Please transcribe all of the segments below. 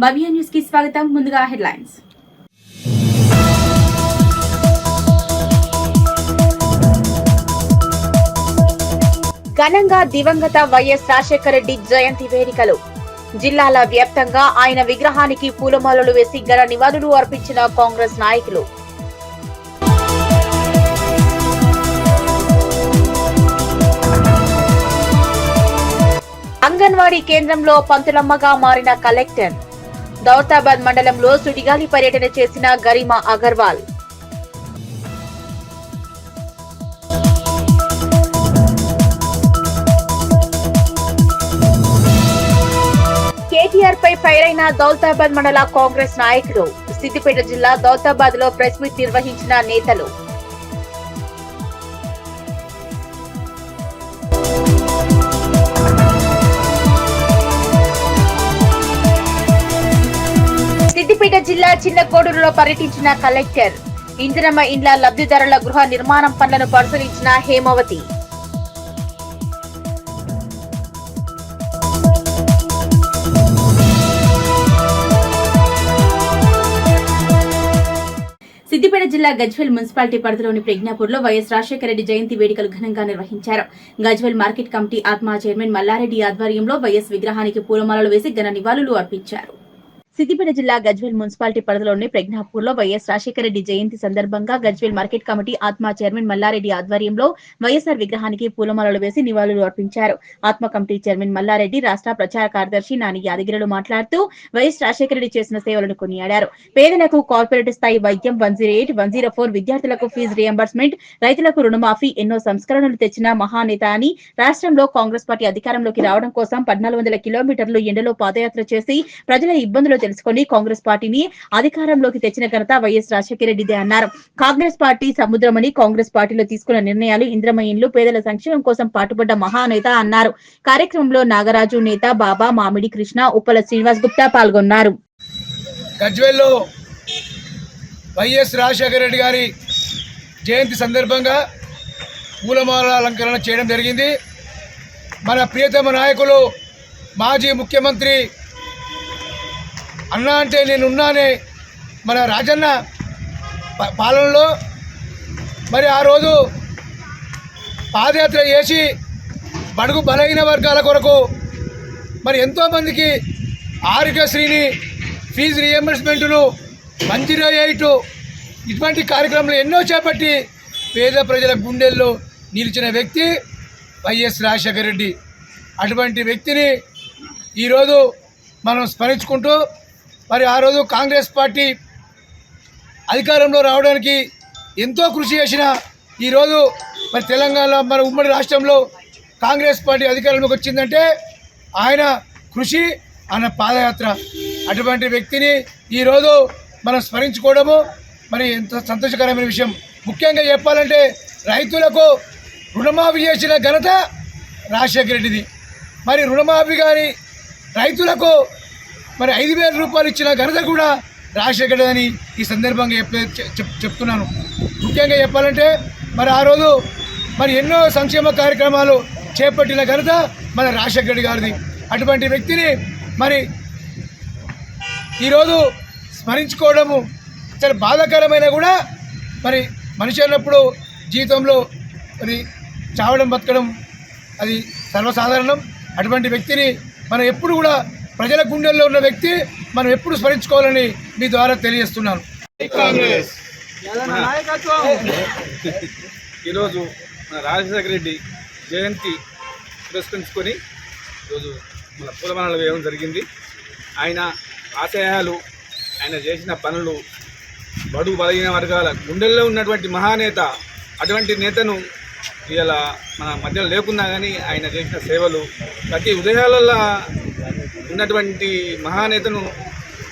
భవ్య news కి స్వాగతం. ముందుగా హెడ్లైన్స్. ఘనంగా దివంగత వైఎస్ రాజశేఖర రెడ్డి జయంతి వేడుకలు. జిల్లాల వ్యాప్తంగా ఆయన విగ్రహానికి పూలమాలలు వేసి ఘన నివాళులు అర్పించిన కాంగ్రెస్ నాయకులు. అంగన్వాడీ కేంద్రంలో పంతులమ్మగా మారిన కలెక్టర్. దౌతాబాద్ మండలంలో సుడిగాలి పర్యటన చేసిన గరిమా అగర్వాల్. కేటీఆర్ పై ఫైర్ అయిన దౌతాబాద్ మండల కాంగ్రెస్ నాయకులు. సిద్దిపేట జిల్లా దౌతాబాద్ లో ప్రెస్ మీట్ నిర్వహించిన నేతలు. సిద్దిపేట జిల్లా చిన్నకోడూరులో పర్యటించిన కలెక్టర్. ఇందిరమ్మ ఇండ్ల లబ్ధిదారుల గృహ నిర్మాణం పనులను పరిశీలించిన హేమావతి. సిద్దిపేట జిల్లా గజ్వేల్ మున్సిపాలిటీ పరిధిలోని ప్రజ్ఞాపూర్లో వైఎస్ రాజశేఖర రెడ్డి జయంతి వేడుకలు ఘనంగా నిర్వహించారు. గజ్వేల్ మార్కెట్ కమిటీ ఆత్మ చైర్మన్ మల్లారెడ్డి ఆధ్వర్యంలో వైఎస్ విగ్రహానికి పూలమాలలు వేసి ఘన నివాళులు అర్పించారు. సిద్దిపేట జిల్లా గజ్వేల్ మున్సిపాలిటీ పరిధిలోని ప్రజ్ఞాపూర్లో వైఎస్ రాజశేఖర రెడ్డి జయంతి సందర్భంగా గజ్వేల్ మార్కెట్ కమిటీ ఆత్మ చైర్మన్ మల్లారెడ్డి ఆధ్వర్యంలో వైఎస్ఆర్ విగ్రహానికి పూలమాలలు వేసి నివాళులు అర్పించారు. ఆత్మ కమిటీ చైర్మన్ మల్లారెడ్డి, రాష్ట్ర ప్రచార కార్యదర్శి నాని యాదగిరిలు మాట్లాడుతూ వైఎస్ రాజశేఖర రెడ్డి చేసిన సేవలను కొనియాడారు. పేదలకు కార్పొరేట్ స్థాయి వైద్యం, 108, 104, విద్యార్థులకు ఫీజు రియంబర్స్మెంట్, రైతులకు రుణమాఫీ, ఎన్నో సంస్కరణలు తెచ్చిన మహానేత అని రాష్ట్రంలో కాంగ్రెస్ పార్టీ అధికారంలోకి రావడం కోసం 1400 కిలోమీటర్లు ఎండలో పాదయాత్ర చేసి ప్రజల ఇబ్బందులు తెలుసుకుని కాంగ్రెస్ పార్టీని అధికారంలోకి తెచ్చిన ఘనత వైఎస్ రాజశేఖర రెడ్డిదే అన్నారు. కాంగ్రెస్ పార్టీ సముద్రమని కాంగ్రెస్ పార్టీలో తీసుకున్న నిర్ణయాలు, ఇందిరమ్మ ఇండ్లు, పేదల సంక్షేమం కోసం పాటుపడ్డ మహానేత అన్నారు. కార్యక్రమంలో నాగరాజు, నేత బాబా, మామిడి కృష్ణ, ఉప్పల శ్రీనివాస్ గుప్తా పాల్గొన్నారు. గజ్వేల్లో వైఎస్ రాజశేఖర రెడ్డి గారి జయంతి సందర్భంగా పూలమాల అలంకరణ చేయడం జరిగింది. మన ప్రియతమ నాయకులు మాజీ ముఖ్యమంత్రి అన్నా అంటే నేనున్నానే మన రాజన్న పాలనలో మరి ఆ రోజు పాదయాత్ర చేసి బడుగు బలహీన వర్గాల కొరకు మరి ఎంతోమందికి ఆరోగ్యశ్రీని, ఫీజు రియంబర్స్మెంట్ను, 108 ఇటువంటి కార్యక్రమాలు ఎన్నో చేపట్టి పేద ప్రజల గుండెల్లో నిలిచిన వ్యక్తి వైఎస్ రాజశేఖర రెడ్డి. అటువంటి వ్యక్తిని ఈరోజు మనం స్మరించుకుంటూ మరి ఆ రోజు కాంగ్రెస్ పార్టీ అధికారంలో రావడానికి ఎంతో కృషి చేసిన ఈరోజు మరి తెలంగాణ మన ఉమ్మడి రాష్ట్రంలో కాంగ్రెస్ పార్టీ అధికారంలోకి వచ్చిందంటే ఆయన కృషి, ఆయన పాదయాత్ర. అటువంటి వ్యక్తిని ఈరోజు మనం స్మరించుకోవడము మరి ఎంతో సంతోషకరమైన విషయం. ముఖ్యంగా చెప్పాలంటే రైతులకు రుణమాఫీ చేసిన ఘనత రాజశేఖర రెడ్డిది. మరి రుణమాఫీ కానీ రైతులకు మరి 5,000 రూపాయలు ఇచ్చిన ఘనత కూడా రాజశేఖర రెడ్డి అని ఈ సందర్భంగా చెప్తున్నాను. ముఖ్యంగా చెప్పాలంటే మరి ఆ రోజు మరి ఎన్నో సంక్షేమ కార్యక్రమాలు చేపట్టిన ఘనత మన రాజశేఖర రెడ్డి గారిది. అటువంటి వ్యక్తిని మరి ఈరోజు స్మరించుకోవడము చాలా బాధాకరమైన కూడా మరి మనిషి అన్నప్పుడు జీవితంలో మరి చావడం, బతకడం అది సర్వసాధారణం. అటువంటి వ్యక్తిని మనం ఎప్పుడు కూడా ప్రజల గుండెల్లో ఉన్న వ్యక్తి మనం ఎప్పుడు స్మరించుకోవాలని మీ ద్వారా తెలియజేస్తున్నాను. ఈరోజు మన రాజశేఖర రెడ్డి జయంతి పురస్కరించుకొని ఈరోజు మన పూలమాలలు వేయడం జరిగింది. ఆయన ఆశయాలు, ఆయన చేసిన పనులు బడుగు బలహీన వర్గాల గుండెల్లో ఉన్నటువంటి మహానేత. అటువంటి నేతను ఇలా మన మధ్యలో లేకున్నా కానీ ఆయన చేసిన సేవలు ప్రతి ఉదయాలలో ఉన్నటువంటి మహానేతను,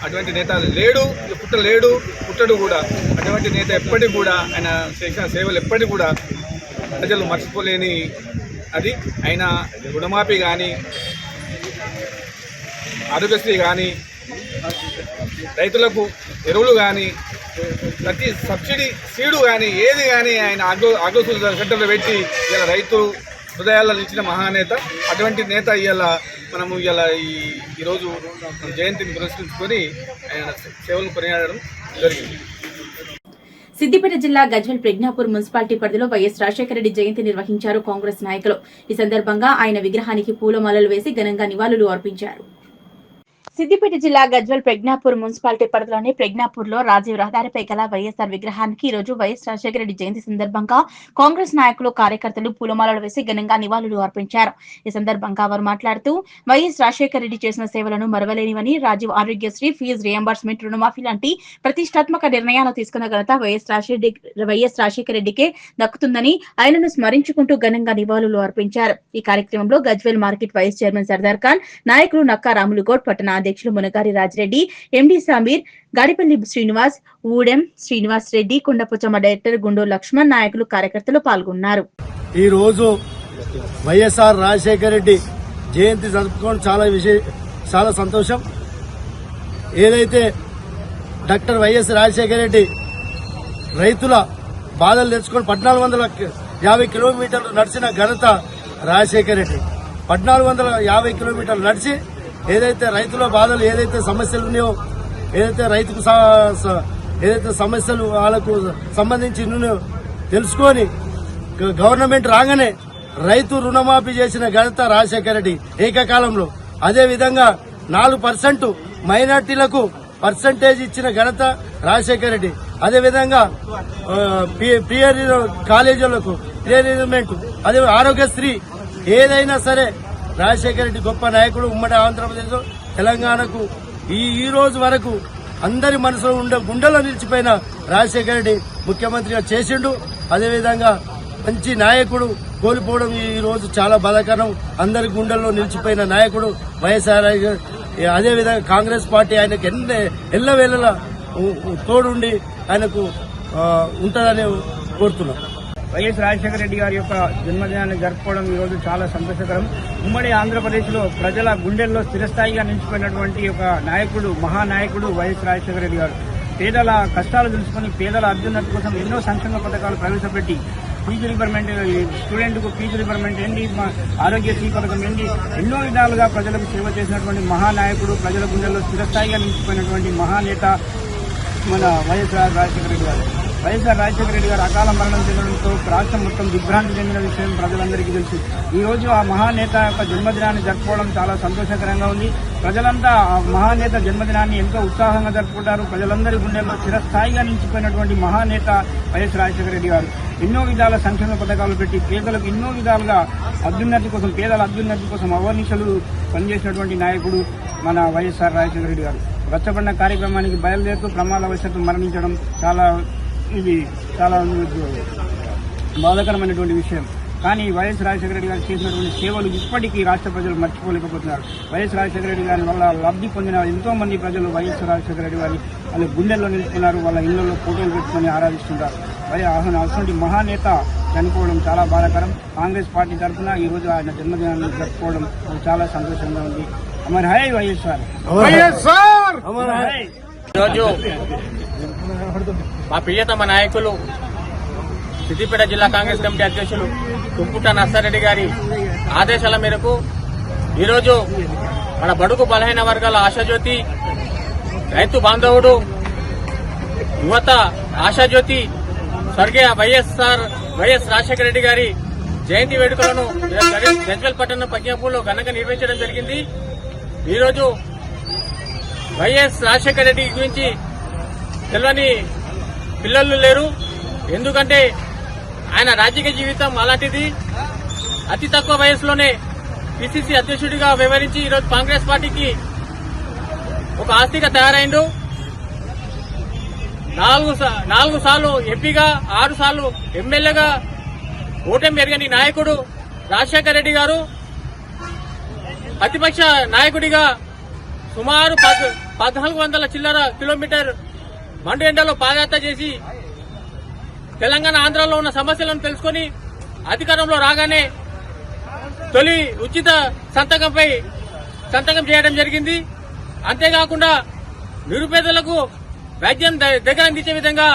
అటువంటి నేత లేడు, పుట్టడు కూడా. అటువంటి నేత ఎప్పటికి కూడా ఆయన చేసిన సేవలు ఎప్పటికి కూడా ప్రజలు మర్చిపోలేని అది. ఆయన రుణమాఫీ కానీ, ఆరోగ్యశ్రీ కానీ, రైతులకు ఎరువులు కానీ, ప్రతి సబ్సిడీ సీడు కానీ ఏది కానీ ఆయన అగ్రో సెంటర్లో పెట్టి ఇలా రైతు హృదయాల్లో నిలిచిన మహానేత. అటువంటి నేత ఇలా మనము ఇలా ఈరోజు జయంతిని పురస్కరించుకొని ఆయన సేవలను కొనియాడడం జరిగింది. సిద్దిపేట జిల్లా గజ్వేల్ ప్రజ్ఞాపూర్ మున్సిపాలిటీ పరిధిలో వైఎస్ రాజశేఖర రెడ్డి జయంతి నిర్వహించారు కాంగ్రెస్ నాయకులు. ఈ సందర్భంగా ఆయన విగ్రహానికి పూలమాలలు వేసి ఘనంగా నివాళులు అర్పించారు. సిద్దిపేట జిల్లా గజ్వేల్ ప్రజ్ఞాపూర్ మున్సిపాలిటీ పరిధిలోని ప్రజ్ఞాపూర్ లో రాజీవ్ రహదారిపై గల వైఎస్ఆర్ విగ్రహానికి ఈ రోజు వైఎస్ రాజశేఖర రెడ్డి జయంతి సందర్భంగా కాంగ్రెస్ నాయకులు కార్యకర్తలు పూలమాలలు వేసి ఘనంగా నివాళులు అర్పించారు. ఈ సందర్భంగా వారు మాట్లాడుతూ వైఎస్ రాజశేఖర రెడ్డి చేసిన సేవలను మరవలేనివని, రాజీవ్ ఆరోగ్యశ్రీ, ఫీజు రియంబర్స్మెంట్, రుణమాఫీ లాంటి ప్రతిష్టాత్మక నిర్ణయాలు తీసుకున్న ఘనత వైఎస్ రాజశేఖర రెడ్డికే దక్కుతుందని ఆయనను స్మరించుకుంటూ ఘనంగా నివాళులు అర్పించారు. ఈ కార్యక్రమంలో Gajwel market vice chairman Sardar Khan, నాయకులు నక్కా రాములుగౌడ్, పట్టణ అధ్యక్షులు మునగారి రాజిరెడ్డి, ఎండి సమీర్, గాడిపల్లి శ్రీనివాస్, ఊడెం శ్రీనివాస్ రెడ్డి, కుండపుచమ్మ డైరెక్టర్ గుండూ లక్ష్మణ్, నాయకులు, కార్యకర్తలు పాల్గొన్నారు. ఈ రోజు వైఎస్ఆర్ రాజశేఖర రెడ్డి జయంతి జరుపుకోవడం చాలా సంతోషం. ఏదైతే డాక్టర్ వైఎస్ రాజశేఖర రెడ్డి రైతుల బాధలు తెచ్చుకొని 1450 కిలోమీటర్లు నడిచిన ఘనత రాజశేఖర రెడ్డి. 1450 కిలోమీటర్లు నడిచి ఏదైతే రైతుల బాధలు, ఏదైతే సమస్యలు ఉన్నాయో, ఏదైతే రైతుకు ఏదైతే సమస్యలు వాళ్ళకు సంబంధించి తెలుసుకొని గవర్నమెంట్ రాగానే రైతు రుణమాఫీ చేసిన ఘనత రాజశేఖర రెడ్డి ఏకకాలంలో. అదేవిధంగా 4% మైనార్టీలకు పర్సంటేజ్ ఇచ్చిన ఘనత రాజశేఖర రెడ్డి. అదేవిధంగా పిఆర్ కాలేజీలకు పిఆర్మెంట్, అదే ఆరోగ్యశ్రీ, ఏదైనా సరే రాజశేఖర రెడ్డి గొప్ప నాయకుడు. ఉమ్మడి ఆంధ్రప్రదేశ్, తెలంగాణకు ఈ రోజు వరకు అందరి మనసులో గుండెలో నిలిచిపోయిన రాజశేఖర రెడ్డి ముఖ్యమంత్రిగా చేసిండు. అదేవిధంగా మంచి నాయకుడు కోల్పోవడం ఈ రోజు చాలా బాధాకరం. అందరి గుండెల్లో నిలిచిపోయిన నాయకుడు వైఎస్ఆర్. అదేవిధంగా కాంగ్రెస్ పార్టీ ఆయనకు ఎల్లవేళలా తోడుండి ఆయనకు ఉంటుందని కోరుతున్నాం. వైఎస్ రాజశేఖర రెడ్డి గారి యొక్క జన్మదినాన్ని జరుపుకోవడం ఈ రోజు చాలా సంతోషకరం. ఉమ్మడి ఆంధ్రప్రదేశ్లో ప్రజల గుండెల్లో స్థిరస్థాయిగా నిలిచిపోయినటువంటి ఒక నాయకుడు, మహానాయకుడు వైఎస్ రాజశేఖర రెడ్డి గారు. పేదల కష్టాలు తెలుసుకుని పేదల అభ్యున్నతి కోసం ఎన్నో సంక్షేమ పథకాలు ప్రవేశపెట్టి ఫీజు రిబర్మెంట్, స్టూడెంట్కు ఫీజు రిబర్మెంట్ ఏంటి, ఆరోగ్యశ్రీ పథకం ఏంటి, ఎన్నో విధాలుగా ప్రజలకు సేవ చేసినటువంటి మహానాయకుడు, ప్రజల గుండెల్లో స్థిరస్థాయిగా నిలిచిపోయినటువంటి మహానేత మన వైఎస్ రాజశేఖర రెడ్డి గారు. వైఎస్ఆర్ రాజశేఖర రెడ్డి గారు అకాల మరణం చెందడంతో రాష్ట్రం మొత్తం దిగ్భ్రాంతి చెందిన విషయం ప్రజలందరికీ తెలుసు. ఈ రోజు ఆ మహానేత యొక్క జన్మదినాన్ని జరుపుకోవడం చాలా సంతోషకరంగా ఉంది. ప్రజలంతా ఆ మహానేత జన్మదినాన్ని ఎంతో ఉత్సాహంగా జరుపుకుంటారు. ప్రజలందరి గుండెల్లో చిరస్థాయిగా నిలిచిపోయినటువంటి మహానేత వైఎస్ రాజశేఖర రెడ్డి గారు. ఎన్నో విధాల సంక్షేమ పథకాలు పెట్టి పేదలకు ఎన్నో విధాలుగా అభ్యున్నతి కోసం, పేదల అభ్యున్నతి కోసం అవర్నిశలు పనిచేసినటువంటి నాయకుడు మన వైఎస్ఆర్ రాజశేఖర రెడ్డి గారు. రచ్చబండ కార్యక్రమానికి బయలుదేరుతూ ప్రమాదవశాత్తు మరణించడం ఇది చాలా బాధాకరమైనటువంటి విషయం. కానీ వైఎస్ రాజశేఖర రెడ్డి గారు చేసినటువంటి సేవలు ఇప్పటికీ రాష్ట్ర ప్రజలు మర్చిపోలేకపోతున్నారు. వైఎస్ రాజశేఖర రెడ్డి గారి వల్ల లబ్ధి పొందిన ఎంతో మంది ప్రజలు వైఎస్ రాజశేఖర రెడ్డి గారి వాళ్ళ గుండెల్లో నిలుపుకున్నారు. వాళ్ళ ఇళ్లలో ఫోటోలు పెట్టుకుని ఆరాధిస్తున్నారు. అటువంటి మహానేత చనిపోవడం చాలా బాధాకరం. కాంగ్రెస్ పార్టీ తరఫున ఈ రోజు ఆయన జన్మదినాన్ని జరుపుకోవడం చాలా సంతోషంగా ఉంది. అమర్ హై వైఎస్ఆర్. ఈరోజు మా ప్రియతమ నాయకులు సిద్దిపేట జిల్లా కాంగ్రెస్ కమిటీ అధ్యక్షులు కుంపుట నర్సారెడ్డి గారి ఆదేశాల మేరకు ఈరోజు మన బడుగు బలహీన వర్గాల ఆశాజ్యోతి, రైతు బాంధవుడు, యువత ఆశాజ్యోతి స్వర్గీయ వైఎస్ రాజశేఖర రెడ్డి గారి జయంతి వేడుకలను గజ్వేల్ పట్టణం ప్రజ్ఞాపూర్లో ఘనంగా నిర్వహించడం జరిగింది. ఈరోజు వైఎస్ రాజశేఖర రెడ్డి గురించి తెలియని పిల్లలు లేరు. ఎందుకంటే ఆయన రాజకీయ జీవితం అలాంటిది. అతి తక్కువ వయసులోనే పిసిసి అధ్యక్షుడిగా వ్యవహరించి ఈరోజు కాంగ్రెస్ పార్టీకి ఒక ఆస్తిగా తయారైండు. 4 సార్లు ఎంపీగా, 6 సార్లు ఎమ్మెల్యేగా ఓటమి పెరగని నాయకుడు రాజశేఖర రెడ్డి గారు ప్రతిపక్ష నాయకుడిగా సుమారు 1400 చిల్లర కిలోమీటర్ మండు ఎండలో పాదయాత్ర చేసి తెలంగాణ, ఆంధ్రాలో ఉన్న సమస్యలను తెలుసుకుని అధికారంలో రాగానే తొలి ఉచిత సంతకం చేయడం జరిగింది. అంతేకాకుండా నిరుపేదలకు వైద్యం దగ్గర అందించే విధంగా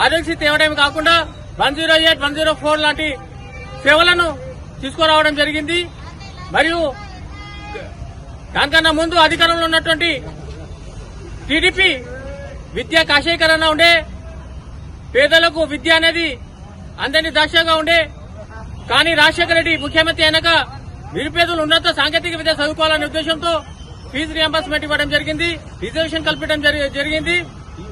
ఆరోగ్యశ్రీ తేవడమే కాకుండా 108, 104 లాంటి సేవలను తీసుకురావడం జరిగింది. మరియు దానికన్నా ముందు అధికారంలో ఉన్నటువంటి టీడీపీ విద్యా కాషాయకరణ ఉండే, పేదలకు విద్య అనేది అందరినీ దాక్షగా ఉండే. కానీ రాజశేఖర రెడ్డి ముఖ్యమంత్రి అయినాక నిరుపేదలు ఉన్నత సాంకేతిక విద్య చదువుకోవాలనే ఉద్దేశంతో ఫీజు రియంబర్స్మెంట్ ఇవ్వడం జరిగింది, రిజర్వేషన్ కల్పించడం జరిగింది,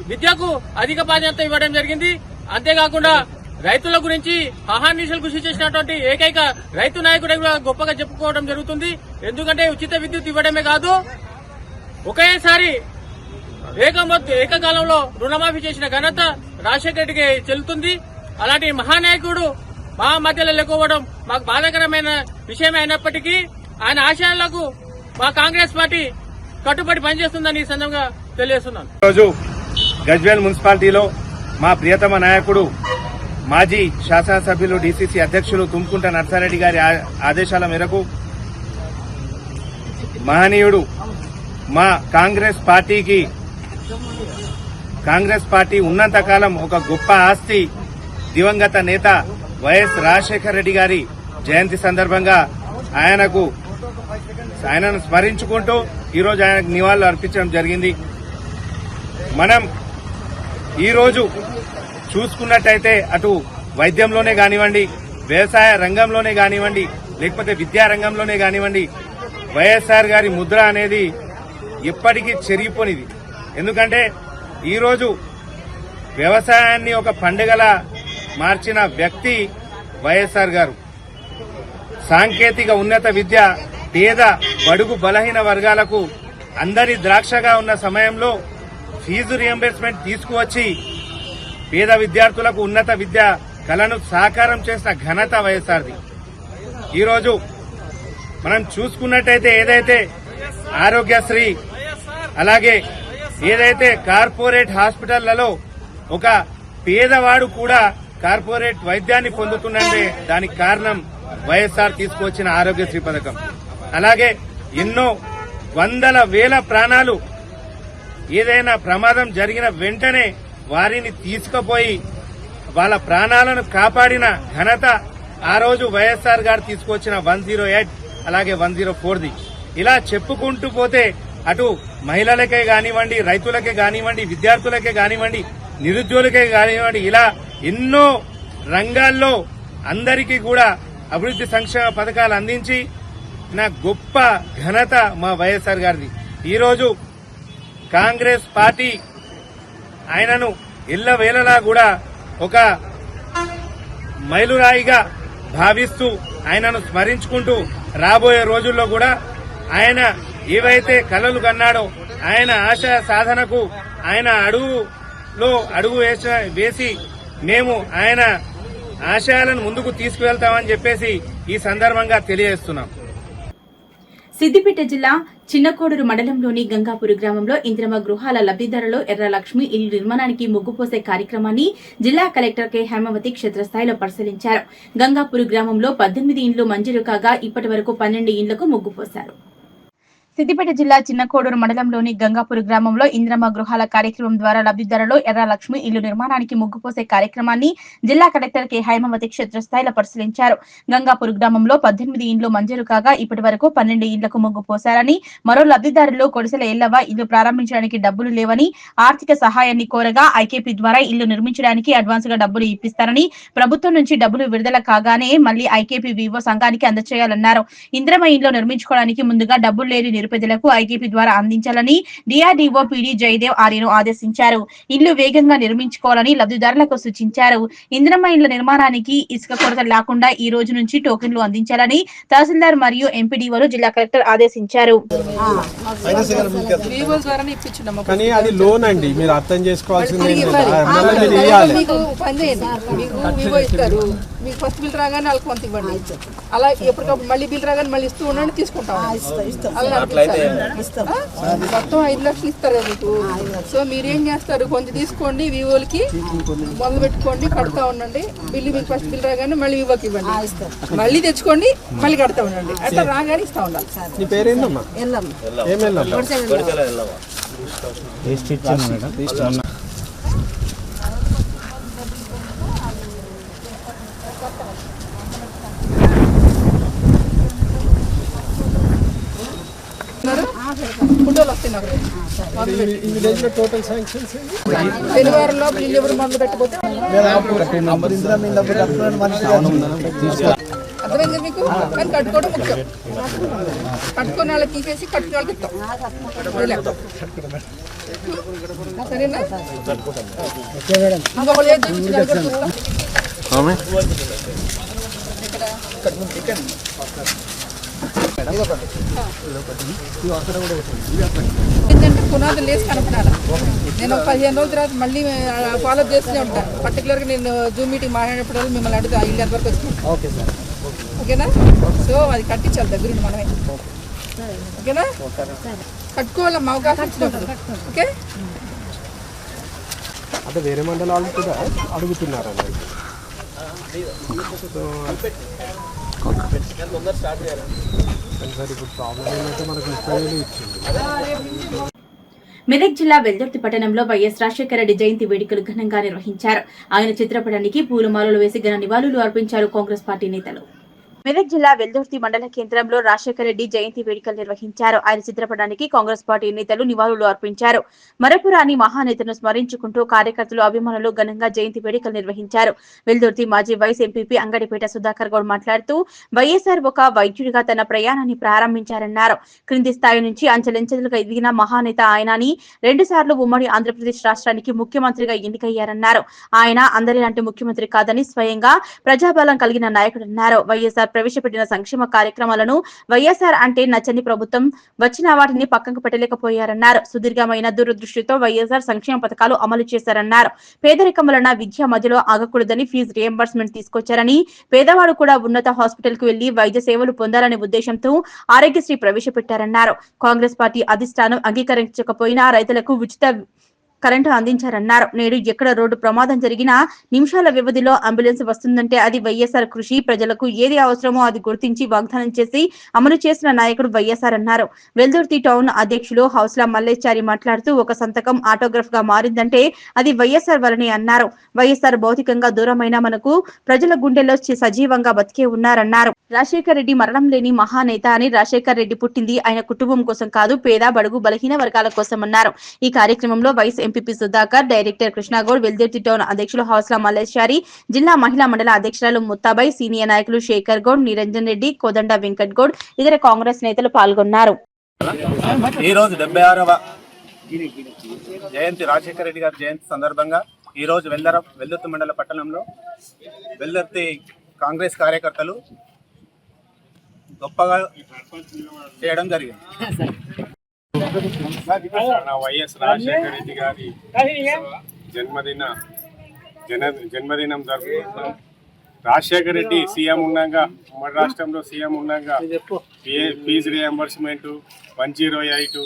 విద్యకు అధిక ప్రాధాన్యత ఇవ్వడం జరిగింది. అంతేకాకుండా రైతుల గురించి అహార్నిశలు కృషి చేసినటువంటి ఏకైక రైతు నాయకుడు గొప్పగా చెప్పుకోవడం జరుగుతుంది. ఎందుకంటే ఉచిత విద్యుత్ ఇవ్వడమే కాదు, ఒకేసారి ఏకకాలంలో రుణమాఫీ చేసిన ఘనత రాజశేఖర రెడ్డికి చెల్లుతుంది. అలాంటి మహానాయకుడు మా మధ్యలో లేకపోవడం మాకు బాధాకరమైన విషయమే అయినప్పటికీ ఆయన ఆశయాలకు మా కాంగ్రెస్ పార్టీ కట్టుబడి పనిచేస్తుందని ఈ సందర్భంగా తెలియజేస్తున్నాను. ఈరోజు గజ్వేల్ మున్సిపాలిటీలో మా ప్రియతమ నాయకుడు మాజీ శాసనసభ్యులు డీసీసీ అధ్యక్షులు తుమ్కుంట నర్సారెడ్డి గారి ఆదేశాల మేరకు మహనీయుడు మా కాంగ్రెస్ పార్టీ ఉన్నంతకాలం ఒక గొప్ప ఆస్తి దివంగత నేత వైఎస్ రాజశేఖర రెడ్డి గారి జయంతి సందర్భంగా ఆయనను స్మరించుకుంటూ ఈరోజు ఆయనకు నివాళులు అర్పించడం జరిగింది. మనం ఈరోజు చూసుకున్నట్టయితే అటు వైద్యంలోనే కానివ్వండి, వ్యవసాయ రంగంలోనే కానివ్వండి, లేకపోతే విద్యా రంగంలోనే కానివ్వండి, వైఎస్ఆర్ గారి ముద్ర అనేది ఎప్పటికీ చెరిగిపోనిది. ఎందుకంటే ఈరోజు వ్యవసాయాన్ని ఒక పండుగలా మార్చిన వ్యక్తి వైఎస్ఆర్ గారు. సాంకేతిక ఉన్నత విద్య పేద బడుగు బలహీన వర్గాలకు అందరి ద్రాక్షగా ఉన్న సమయంలో ఫీజు రియంబర్స్మెంట్ తీసుకువచ్చి పేద విద్యార్థులకు ఉన్నత విద్య కళను సాకారం చేసిన ఘనత వైఎస్ఆర్ది. ఈరోజు మనం చూసుకున్నట్టయితే ఏదైతే ఆరోగ్యశ్రీ, అలాగే ఏదైతే కార్పొరేట్ హాస్పిటళ్లలో ఒక పేదవాడు కూడా కార్పొరేట్ వైద్యాన్ని పొందుతుందంటే దానికి కారణం వైఎస్ఆర్ తీసుకువచ్చిన ఆరోగ్యశ్రీ పథకం. అలాగే ఎన్నో వందల వేల ప్రాణాలు ఏదైనా ప్రమాదం జరిగిన వెంటనే వారిని తీసుకుపోయి వాళ్ళ ప్రాణాలను కాపాడిన ఘనత ఆ రోజు వైఎస్ఆర్ గారు తీసుకొచ్చిన 108 అలాగే 104ది. ఇలా చెప్పుకుంటూ పోతే అటు మహిళలకే కానివ్వండి, రైతులకే కానివ్వండి, విద్యార్థులకే కానివ్వండి, నిరుద్యోగులకే కానివ్వండి, ఇలా ఎన్నో రంగాల్లో అందరికీ కూడా అభివృద్ది సంక్షేమ పథకాలు అందించి నా గొప్ప ఘనత మా వైఎస్ఆర్ గారిది. ఈరోజు కాంగ్రెస్ పార్టీ ఆయనను ఎల్లవేళలా కూడా ఒక మైలురాయిగా భావిస్తూ ఆయనను స్మరించుకుంటూ రాబోయే రోజుల్లో కూడా ఆయన ఏవైతే కలలు కన్నాడో ఆయన ఆశయ సాధనకు ఆయన అడుగు వేసి మేము ఆయన ఆశయాలను ముందుకు తీసుకువెళ్తామని చెప్పేసి ఈ సందర్భంగా తెలియజేస్తున్నాం. సిద్దిపేట జిల్లా చిన్నకోడూరు మండలంలోని గంగాపూర్ గ్రామంలో ఇంద్రమ గృహాల లబ్దిదారులు ఎర్ర లక్ష్మి ఇల్లు నిర్మాణానికి ముగ్గుపోసే కార్యక్రమాన్ని జిల్లా కలెక్టర్ కె హేమావతి క్షేత్రస్థాయిలో పరిశీలించారు. గంగాపూర్ గ్రామంలో 18 ఇండ్లు మంజూరు కాగా ఇప్పటి వరకు 12 ఇండ్లకు ముగ్గుపోశారు. సిద్దిపేట జిల్లా చిన్నకోడూరు మండలంలోని గంగాపూర్ గ్రామంలో ఇంద్రమ్మ గృహాల కార్యక్రమం ద్వారా లబ్దిదారులు ఎర్ర లక్ష్మి ఇల్లు నిర్మాణానికి ముగ్గుపోసే కార్యక్రమాన్ని జిల్లా కలెక్టర్ కె హైమావతి క్షేత్రస్థాయిలో పరిశీలించారు. గంగాపూర్ గ్రామంలో 18 ఇండ్లు మంజూరు కాగా ఇప్పటి వరకు 12 ఇండ్లకు ముగ్గు పోశారని, మరో లబ్దిదారులు కొడిసెల ఎల్లవ ఇల్లు ప్రారంభించడానికి డబ్బులు లేవని ఆర్థిక సహాయాన్ని కోరగా ఐకేపీ ద్వారా ఇల్లు నిర్మించడానికి అడ్వాన్స్ గా డబ్బులు ఇప్పిస్తారని, ప్రభుత్వం నుంచి డబ్బులు విడుదల కాగానే మళ్లీ ఐకేపీ వివో సంఘానికి అందజేయాలన్నారు. ఇంద్రమ్మ ఇంట్లో నిర్మించుకోవడానికి ముందుగా డబ్బులు లేని నిరుపేదలకు ఐకేపీ ద్వారా అందించాలని డిఆర్డీఓ పీడీ జయదేవ్ ఆర్యను ఆదేశించారు. ఇల్లు వేగంగా నిర్మించుకోవాలని లబ్దిదారులకు సూచించారు. ఇంద్రమ్మ ఇళ్ల నిర్మాణానికి ఇసుక కొరత లేకుండా ఈ రోజు నుంచి టోకెన్లు అందించాలని తహసీల్దార్ మరియు ఎంపీడీఓలు జిల్లా కలెక్టర్ ఆదేశించారు. కానీ అది లోన్ అండి, మీరు అర్థం చేసుకోవాల్సింది మీకు ఫస్ట్ బిల్ రాగానే వాళ్ళకి కొంత ఇవ్వండి, అలా ఎప్పటికప్పుడు మళ్ళీ బిల్ రాగానే మళ్ళీ ఇస్తూ ఉండండి, తీసుకుంటాం. మొత్తం 5 లక్షలు ఇస్తారు మీకు. సో మీరేం చేస్తారు, కొంచెం తీసుకోండి, వివోలకి మొదలు పెట్టుకోండి, కడతా ఉండండి. బిల్లు మీకు ఫస్ట్ బిల్ రాగానే మళ్ళీ వివోకి ఇవ్వండి, మళ్ళీ తెచ్చుకోండి, మళ్ళీ కడతా ఉండండి. అట్లా రాగానే ఇస్తా ఉండాలి. నీ పేరేందమ్మా? ఫోటోలు వస్తాయి నాకు. ఈ విలేజ్ లో టోటల్ శాంక్షన్స్ శనివారంలో బిల్లు ఎవరు మొదలు పెట్టకపోతే అర్థమైంది మీకు? కానీ కట్టుకోవడం ముఖ్యం. కట్టుకునే వాళ్ళకి తీసేసి కట్టుకునే వాళ్ళకి ఇస్తాం. సరేనా? ఇంకొకళ్ళు ఏది చూపించాలి చూస్తాం. ఏంటంటే పునాదులు లేసి కనపడాలి. నేను 15 రోజుల తర్వాత మళ్ళీ ఫాలో చేస్తూనే ఉంటాను. పర్టికులర్గా నేను జూమ్ మీటింగ్ మాట్లాడినప్పుడు మిమ్మల్ని అడుగుతా ఇల్లు ఎంతవరకు వచ్చింది. ఓకేనా? సో అది కట్టించాలి దగ్గరుండి మనమే. ఓకేనా? కట్టుకోవాలమ్మా అవకాశం ఇచ్చినప్పుడు. ఓకే? అంటే వేరే మండలాలు కూడా అడుగుతున్నారు అన్నది. ఇప్పుడు ప్రాబ్లం ఏంటంటే మనకు 30,000 ఇచ్చింది. మెదక్ జిల్లా వెల్దుర్తి పట్టణంలో వైఎస్ రాజశేఖర రెడ్డి జయంతి వేడుకలు ఘనంగా నిర్వహించారు. ఆయన చిత్రపటానికి పూలమాలలు వేసి ఘన నివాళులు అర్పించారు కాంగ్రెస్ పార్టీ నేతలు. మెదక్ జిల్లా వెల్దుర్తి మండల కేంద్రంలో రాజశేఖర రెడ్డి జయంతి వేడుకలు నిర్వహించారు. ఆయన చిత్రపటానికి కాంగ్రెస్ పార్టీ నేతలు నివాళులు అర్పించారు. మరపురాని మహానేతను స్మరించుకుంటూ కార్యకర్తలు, అభిమానులు ఘనంగా జయంతి వేడుకలు నిర్వహించారు. వెల్దుర్తి మాజీ వైస్ ఎంపీపీ అంగడిపేట సుధాకర్ గౌడ్ మాట్లాడుతూ వైఎస్ఆర్ ఒక వైద్యుడిగా తన ప్రయాణాన్ని ప్రారంభించారన్నారు. క్రింది స్థాయి నుంచి అంచెలంచెలుగా ఎదిగిన మహానేత ఆయన అని 2 సార్లు ఉమ్మడి ఆంధ్రప్రదేశ్ రాష్ట్రానికి ముఖ్యమంత్రిగా ఎన్నికయ్యారన్నారు. ఆయన అందరిలాంటి ముఖ్యమంత్రి కాదని స్వయంగా ప్రజాబలం కలిగిన నాయకుడన్నారు. వైఎస్ఆర్ ప్రవేశపెట్టిన సంక్షేమ కార్యక్రమాలను వైఎస్ఆర్ అంటే నచ్చని ప్రభుత్వం వచ్చిన వాటిని పక్కకు పెట్టలేకపోయారన్నారు. సుదీర్ఘమైన దూరదృష్టితో వైఎస్ఆర్ సంక్షేమ పథకాలు అమలు చేశారన్నారు. పేదరికం వలన విద్య మధ్యలో ఆగకూడదని ఫీజు రియంబర్స్మెంట్ తీసుకొచ్చారని, పేదవాడు కూడా ఉన్నత హాస్పిటల్ కు వెళ్లి వైద్య సేవలు పొందాలనే ఉద్దేశంతో ఆరోగ్యశ్రీ ప్రవేశపెట్టారన్నారు. కాంగ్రెస్ పార్టీ అధిష్టానం అంగీకరించకపోయినా రైతులకు ఉచిత కరెంటు అందించారన్నారు. నేడు ఎక్కడ రోడ్డు ప్రమాదం జరిగినా నిమిషాల వ్యవధిలో అంబులెన్స్ వస్తుందంటే అది వైఎస్ఆర్ కృషి. ప్రజలకు ఏది అవసరమో అది గుర్తించి వాగ్దానం చేసి అమలు చేసిన నాయకుడు వైఎస్ఆర్ అన్నారు. వెల్దుర్తి టౌన్ అధ్యక్షులు హౌస్లా మల్లేచారి మాట్లాడుతూ ఒక సంతకం ఆటోగ్రాఫ్ గా మారిందంటే అది వైఎస్ఆర్ వలనే అన్నారు. వైఎస్ఆర్ భౌతికంగా దూరమైన మనకు ప్రజల గుండెల్లో సజీవంగా బతికే ఉన్నారన్నారు. రాజశేఖర్ రెడ్డి మరణం లేని మహానేత అని. రాజశేఖర్ రెడ్డి పుట్టింది ఆయన కుటుంబం కోసం కాదు, పేద బడుగు బలహీన వర్గాల కోసం అన్నారు. ఈ కార్యక్రమంలో vice MPP Sudhakar, director Krishnagoud, Veldurthi town అధ్యక్షులు హౌస్లా మల్లేశ్వరి, జిల్లా మహిళా మండల అధ్యక్షురాలు ముత్తాబాయ్, సీనియర్ నాయకులు శేఖర్ గౌడ్, నిరంజన్ రెడ్డి, కోదండ వెంకట్ గౌడ్, ఇతర కాంగ్రెస్ నేతలు పాల్గొన్నారు. ఈ రోజు 76వ జయంతి రాజశేఖర రెడ్డి గారి జయంతి సందర్భంగా ఈ రోజు వెల్దుర్తి మండల పట్టణంలో వెల్దుర్తి కాంగ్రెస్ కార్యకర్తలు గొప్పగా చేయడం జరిగింది. వైఎస్ రాజశేఖర రెడ్డి గారి జన్మదినం జరుపుకుంటున్నాం. రాజశేఖర రెడ్డి సీఎం ఉండగా, ఉమ్మడి రాష్ట్రంలో సీఎం ఉండగా ఫీజు రియంబర్స్మెంట్, 108,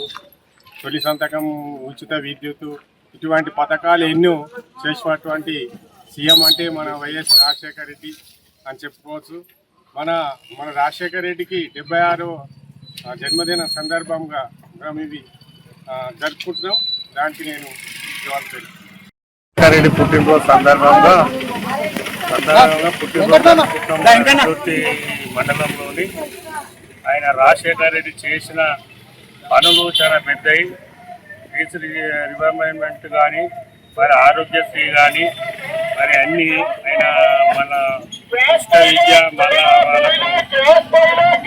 తొలి సంతకం, ఉచిత విద్యుత్, ఇటువంటి పథకాలు ఎన్నో చేసినటువంటి సీఎం అంటే మన వైఎస్ రాజశేఖర రెడ్డి అని చెప్పుకోవచ్చు. మన రాజశేఖర రెడ్డికి 76వ జన్మదిన సందర్భంగా ఇది జరుపుకుంటున్నాం. దానికి నేను రెడ్డి పుట్టినరోజు సందర్భంగా మండలంలోని ఆయన రాజశేఖర రెడ్డి చేసిన పనులు చాలా పెద్దవి. ఫీజు రిమెంబర్మెంట్ కానీ, మరి ఆరోగ్యశ్రీ కానీ, మరి అన్ని ఆయన మన ఉచిత విద్య, మళ్ళా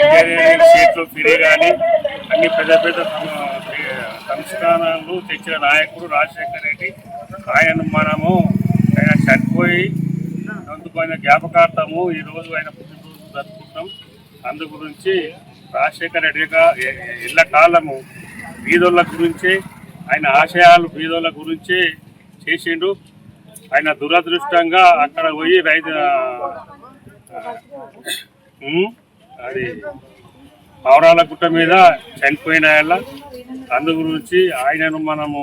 ఇంజనీరింగ్ సీట్లు ఫ్రీ కానీ అన్ని పెద్ద పెద్ద సంస్కరణలు తెచ్చిన నాయకుడు రాజశేఖర రెడ్డి. ఆయన చనిపోయి అందుకైన జ్ఞాపకార్థము ఈరోజు ఆయన పుట్టినరోజు జరుపుకుంటాం. అందు గురించి రాజశేఖర రెడ్డిగా ఎల్ల కాలము బీదోళ్ళ గురించి, ఆయన ఆశయాలు బీదోళ్ళ గురించి చేసిండు. ఆయన దురదృష్టంగా అక్కడ పోయి అది పౌరాల గుట్ట మీద చనిపోయిన అందు గురించి ఆయనను మనము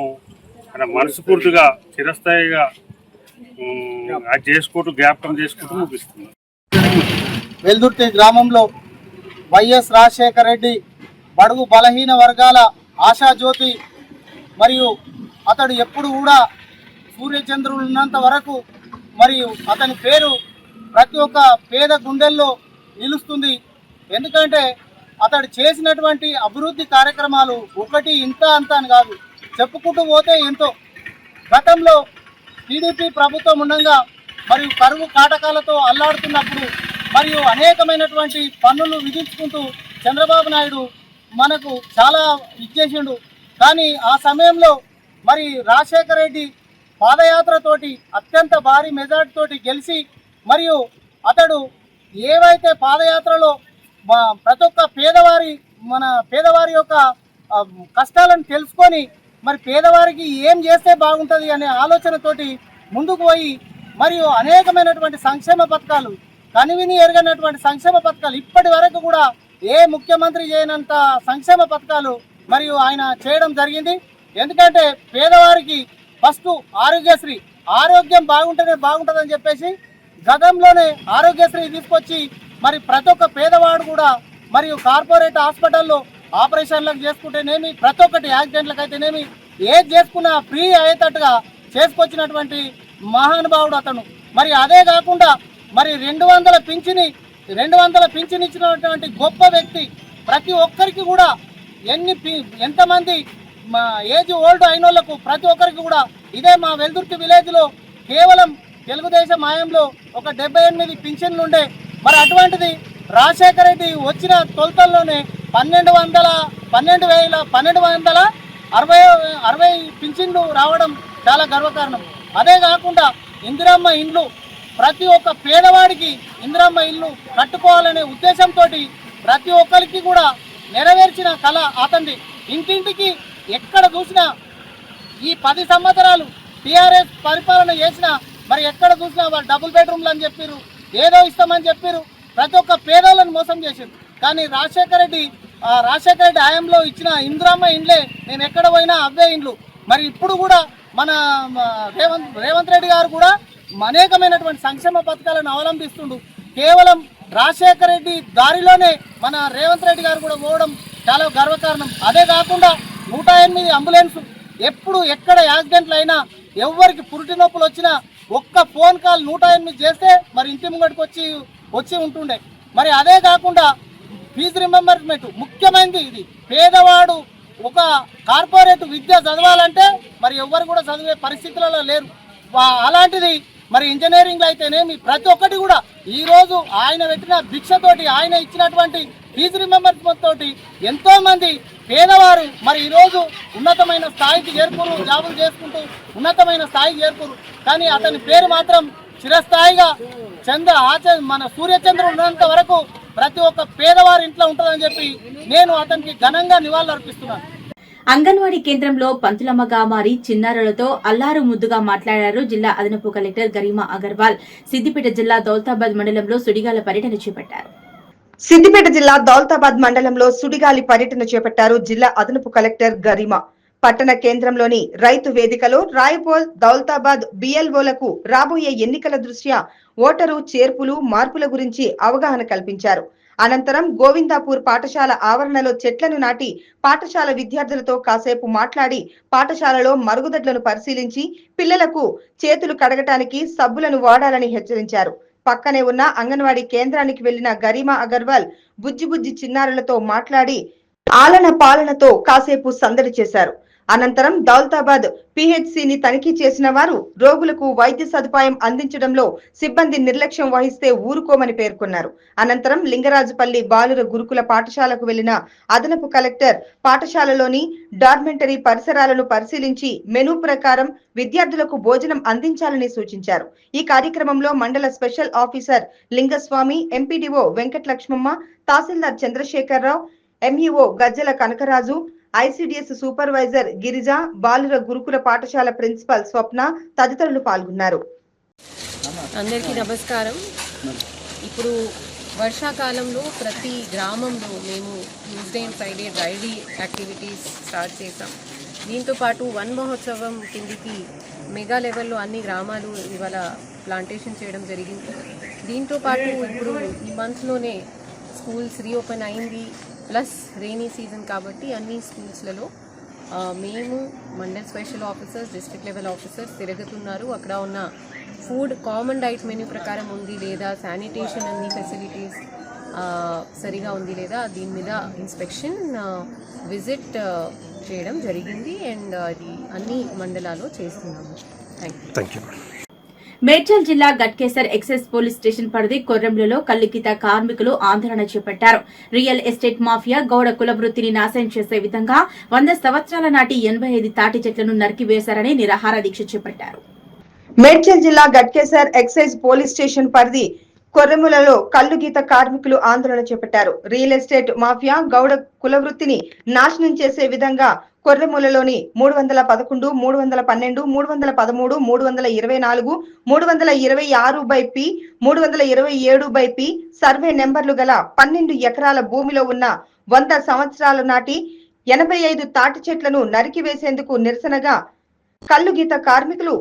మన మనస్ఫూర్తిగా చిరస్థాయిగా అది చేసుకుంటూ జ్ఞాపకం చేసుకుంటూ ముగిస్తున్నాం. వెల్దుర్తి గ్రామంలో వైఎస్ రాజశేఖర రెడ్డి బడుగు బలహీన వర్గాల ఆశాజ్యోతి. మరియు అతడు ఎప్పుడు కూడా సూర్యచంద్రులు ఉన్నంత వరకు మరియు అతని పేరు ప్రతి ఒక్క పేద గుండెల్లో నిలుస్తుంది. ఎందుకంటే అతడు చేసినటువంటి అభివృద్ధి కార్యక్రమాలు ఒకటి ఇంత అంత అని కాదు, చెప్పుకుంటూ పోతే ఎంతో. గతంలో టీడీపీ ప్రభుత్వం ఉండగా మరియు కరువు కాటకాలతో అల్లాడుతున్నప్పుడు మరియు అనేకమైనటువంటి పన్నులు విధించుకుంటూ చంద్రబాబు నాయుడు మనకు చాలా ఇచ్చేసిండు. కానీ ఆ సమయంలో మరి రాజశేఖర రెడ్డి పాదయాత్రతోటి అత్యంత భారీ మెజార్టీతోటి గెలిచి మరియు అతడు ఏవైతే పాదయాత్రలో ప్రతి ఒక్క పేదవారి యొక్క కష్టాలను తెలుసుకొని మరి పేదవారికి ఏం చేస్తే బాగుంటుంది అనే ఆలోచనతోటి ముందుకు పోయి మరియు అనేకమైనటువంటి సంక్షేమ పథకాలు, కనివిని ఎరగనటువంటి సంక్షేమ పథకాలు, ఇప్పటి వరకు కూడా ఏ ముఖ్యమంత్రి చేయనంత సంక్షేమ పథకాలు మరియు ఆయన చేయడం జరిగింది. ఎందుకంటే పేదవారికి ఫస్ట్ ఆరోగ్యశ్రీ, ఆరోగ్యం బాగుంటేనే బాగుంటుందని చెప్పేసి గతంలోనే ఆరోగ్యశ్రీ తీసుకొచ్చి మరి ప్రతి ఒక్క పేదవాడు కూడా మరియు కార్పొరేట్ హాస్పిటల్లో ఆపరేషన్లకు చేసుకుంటేనేమి, ప్రతి ఒక్కటి యాక్సిడెంట్లకు అయితేనేమి, ఏది చేసుకున్నా ఫ్రీ అయ్యేటట్టుగా చేసుకొచ్చినటువంటి మహానుభావుడు అతను. మరి అదే కాకుండా మరి 200 పింఛన్ ఇచ్చినటువంటి గొప్ప వ్యక్తి. ప్రతి ఒక్కరికి కూడా ఎంతమంది ఏజ్ ఓల్డ్ అయిన వాళ్ళకు ప్రతి ఒక్కరికి కూడా ఇదే మా వెల్దుర్తి విలేజ్లో కేవలం తెలుగుదేశం హయాంలో ఒక 78 పింఛన్లు ఉండే. మరి అటువంటిది రాజశేఖర రెడ్డి వచ్చిన తొలతల్లోనే 1260 పింఛన్లు రావడం చాలా గర్వకారణం. అదే కాకుండా ఇందిరమ్మ ఇండ్లు, ప్రతి ఒక్క పేదవాడికి ఇందిరమ్మ ఇల్లు కట్టుకోవాలనే ఉద్దేశంతో ప్రతి ఒక్కరికి కూడా నెరవేర్చిన కళ అతనిది. ఇంటింటికి ఎక్కడ చూసినా ఈ 10 సంవత్సరాలు టీఆర్ఎస్ పరిపాలన చేసినా మరి ఎక్కడ చూసినా వాళ్ళు డబుల్ బెడ్రూమ్లు అని చెప్పారు, ఏదో ఇస్తామని చెప్పారు, ప్రతి ఒక్క పేదలను మోసం చేశారు. కానీ రాజశేఖర రెడ్డి హయాంలో ఇచ్చిన ఇందిరమ్మ ఇండ్లే నేను ఎక్కడ పోయినా అవే ఇండ్లు. మరి ఇప్పుడు కూడా మన రేవంత్ రెడ్డి గారు కూడా అనేకమైనటువంటి సంక్షేమ పథకాలను అవలంబిస్తుండు. కేవలం రాజశేఖర రెడ్డి దారిలోనే మన రేవంత్ రెడ్డి గారు కూడా పోవడం చాలా గర్వకారణం. అదే కాకుండా 108 అంబులెన్స్, ఎప్పుడు ఎక్కడ యాక్సిడెంట్లు అయినా ఎవరికి పురిటి నొప్పులు వచ్చినా ఒక్క ఫోన్ కాల్ 108 చేస్తే మరి ఇంటి ముంగడికి వచ్చి ఉంటుండే. మరి అదే కాకుండా ఫీజు రింబర్స్మెంట్ ముఖ్యమైనది. ఇది పేదవాడు ఒక కార్పొరేట్ విద్య చదవాలంటే మరి ఎవ్వరు కూడా చదివే పరిస్థితులలో లేరు. అలాంటిది మరి ఇంజనీరింగ్లో అయితేనేమి ప్రతి ఒక్కటి కూడా ఈరోజు ఆయన పెట్టిన భిక్షతోటి, ఆయన ఇచ్చినటువంటి ఫీజు రింబర్స్మెంట్ తోటి ఎంతోమంది పేదవారు మరి ఈరోజు ఉన్నతమైన స్థాయికి చేరుకోరు, జాబులు చేసుకుంటూ ఉన్నతమైన స్థాయికి చేరుకోరు. కానీ అతని పేరు మాత్రం చిరస్థాయిగా మన సూర్యచంద్రుడు ఉన్నంత వరకు ప్రతి ఒక్క పేదవారి ఇంట్లో ఉంటుందని చెప్పి నేను అతనికి ఘనంగా నివాళులు అర్పిస్తున్నాను. అంగన్వాడీ కేంద్రంలో పంతులమ్మగా మారి చిన్నారులతో అల్లారు ముద్దుగా మాట్లాడారు జిల్లా అదనపు కలెక్టర్ గరిమా అగర్వాల్. సిద్దిపేట జిల్లా దౌలతాబాద్ మండలంలో సుడిగాల పర్యటన చేపట్టారు. సిద్దిపేట జిల్లా దౌలతాబాద్ మండలంలో సుడిగాలి పర్యటన చేపట్టారు జిల్లా అదనపు కలెక్టర్ గరిమా. పట్టణ కేంద్రంలోని రైతు వేదికలో రాయపోల్, దౌలతాబాద్ బిఎల్ఓలకు రాబోయే ఎన్నికల దృష్ట్యా ఓటరు చేర్పులు, మార్పుల గురించి అవగాహన కల్పించారు. అనంతరం గోవిందాపూర్ పాఠశాల ఆవరణలో చెట్లను నాటి పాఠశాల విద్యార్థులతో కాసేపు మాట్లాడి పాఠశాలలో మరుగుదొడ్లను పరిశీలించి పిల్లలకు చేతులు కడగటానికి సబ్బులను వాడాలని హెచ్చరించారు. పక్కనే ఉన్న అంగన్వాడీ కేంద్రానికి వెళ్లిన గరిమా అగర్వాల్ బుజ్జి చిన్నారులతో మాట్లాడి ఆలన పాలనతో కాసేపు సందడి చేశారు. అనంతరం దౌలతాబాద్ పిహెచ్సిని తనిఖీ చేసిన వారు రోగులకు వైద్య సదుపాయం అందించడంలో సిబ్బంది నిర్లక్ష్యం వహిస్తే ఊరుకోమని పేర్కొన్నారు. అనంతరం లింగరాజుపల్లి బాలుర గురుకుల పాఠశాలకు వెళ్లిన అదనపు కలెక్టర్ పాఠశాలలోని డార్మెంటరీ పరిసరాలను పరిశీలించి మెనూ ప్రకారం విద్యార్థులకు భోజనం అందించాలని సూచించారు. ఈ కార్యక్రమంలో మండల special officer Lingaswamy, MPDO Venkatalakshmamma, tahsildar Chandrasekhara Rao, MEO Gajjala Kanakaraju, ICDS supervisor Girija, బాలుర గురుకుల పాఠశాల ప్రిన్సిపల్ స్వప్న తదితరులు పాల్గొన్నారు. అందరికీ నమస్కారం. ఇప్పుడు వర్షాకాలంలో ప్రతి గ్రామంలో మేము Tuesday and Friday dry day activities start చేసాం. దీంతో పాటు వన్ మహోత్సవం కిందికి మెగా లెవెల్లో అన్ని గ్రామాలు ఇవాళ ప్లాంటేషన్ చేయడం జరిగింది. దీంతో పాటు ఇప్పుడు ఈ మంత్లోనే స్కూల్స్ రీఓపెన్ అయింది, ప్లస్ రెయినీ సీజన్ కాబట్టి అన్ని స్కూల్స్లలో మేము mandal special officers, district level officers తిరుగుతున్నారు. అక్కడ ఉన్న ఫుడ్ కామన్ డైట్ మెన్యూ ప్రకారం ఉంది లేదా, శానిటేషన్ అన్ని ఫెసిలిటీస్ సరిగా ఉంది లేదా దీని మీద ఇన్స్పెక్షన్ విజిట్ చేయడం జరిగింది అండ్ అది అన్ని మండలాల్లో చేస్తున్నాము. Thank you. మేడ్చల్ జిల్లా గట్కేసర్ ఎక్సైజ్ పోలీస్ స్టేషన్ పరిధి కొర్రెంలలో కల్లుగీత కార్మికులు ఆందోళన చేపట్టారు. రియల్ ఎస్టేట్ మాఫియా గౌడ కుల వృత్తిని నాశనం చేసే విధంగా 100 సంవత్సరాల నాటి 85 తాటి చెట్లను నరికివేశారని నిరాహార దీక్ష చేపట్టారు. మేడ్చల్ జిల్లా గట్కేసర్ ఎక్సైజ్ పోలీస్ స్టేషన్ పరిధి కొర్రెములలో కల్లుగీత కార్మికులు ఆందోళన చేపట్టారు. రియల్ ఎస్టేట్ మాఫియా గౌడ కుల వృత్తిని నాశనం చేసే విధంగా కొర్రెములలోని 311, 312, 313, 324, 326/P, 327/P సర్వే నెంబర్లు గల 12 ఎకరాల భూమిలో ఉన్న 100 సంవత్సరాల నాటి 85 తాటి చెట్లను నరికివేసేందుకు నిరసనగా కల్లుగీత కార్మికులు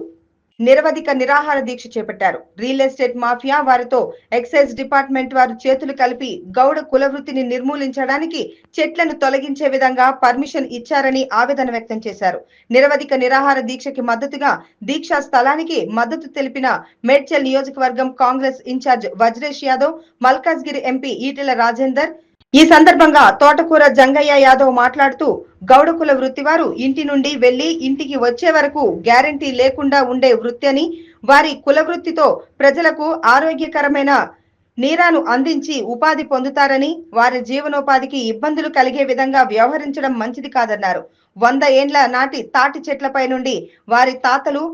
నిరవధిక నిరాహార దీక్ష చేపట్టారు. రియల్ ఎస్టేట్ మాఫియా వారితో ఎక్సైజ్ డిపార్ట్మెంట్ వారు చేతులు కలిపి గౌడ కుల వృత్తిని నిర్మూలించడానికి చెట్లను తొలగించే విధంగా పర్మిషన్ ఇచ్చారని ఆవేదన వ్యక్తం చేశారు. నిరవధిక నిరాహార దీక్షకి మద్దతుగా దీక్షా స్థలానికి మద్దతు తెలిపిన మేడ్చల్ నియోజకవర్గం కాంగ్రెస్ ఇన్ఛార్జ్ వజ్రేష్ యాదవ్, మల్కాజ్గిరి ఎంపీ ఈటెల రాజేందర్, ఈ సందర్భంగా తోటకూర జంగయ్య యాదవ్ మాట్లాడుతూ గౌడ కుల వృత్తి వారు ఇంటి నుండి వెళ్లి ఇంటికి వచ్చే వరకు గ్యారంటీ లేకుండా ఉండే వృత్తి అని, వారి కుల వృత్తితో ప్రజలకు ఆరోగ్యకరమైన నీరాను అందించి ఉపాధి పొందుతారని, వారి జీవనోపాధికి ఇబ్బందులు కలిగే విధంగా వ్యవహరించడం మంచిది కాదన్నారు. 100 ఏండ్ల నాటి తాటి చెట్లపై నుండి వారి తాతలు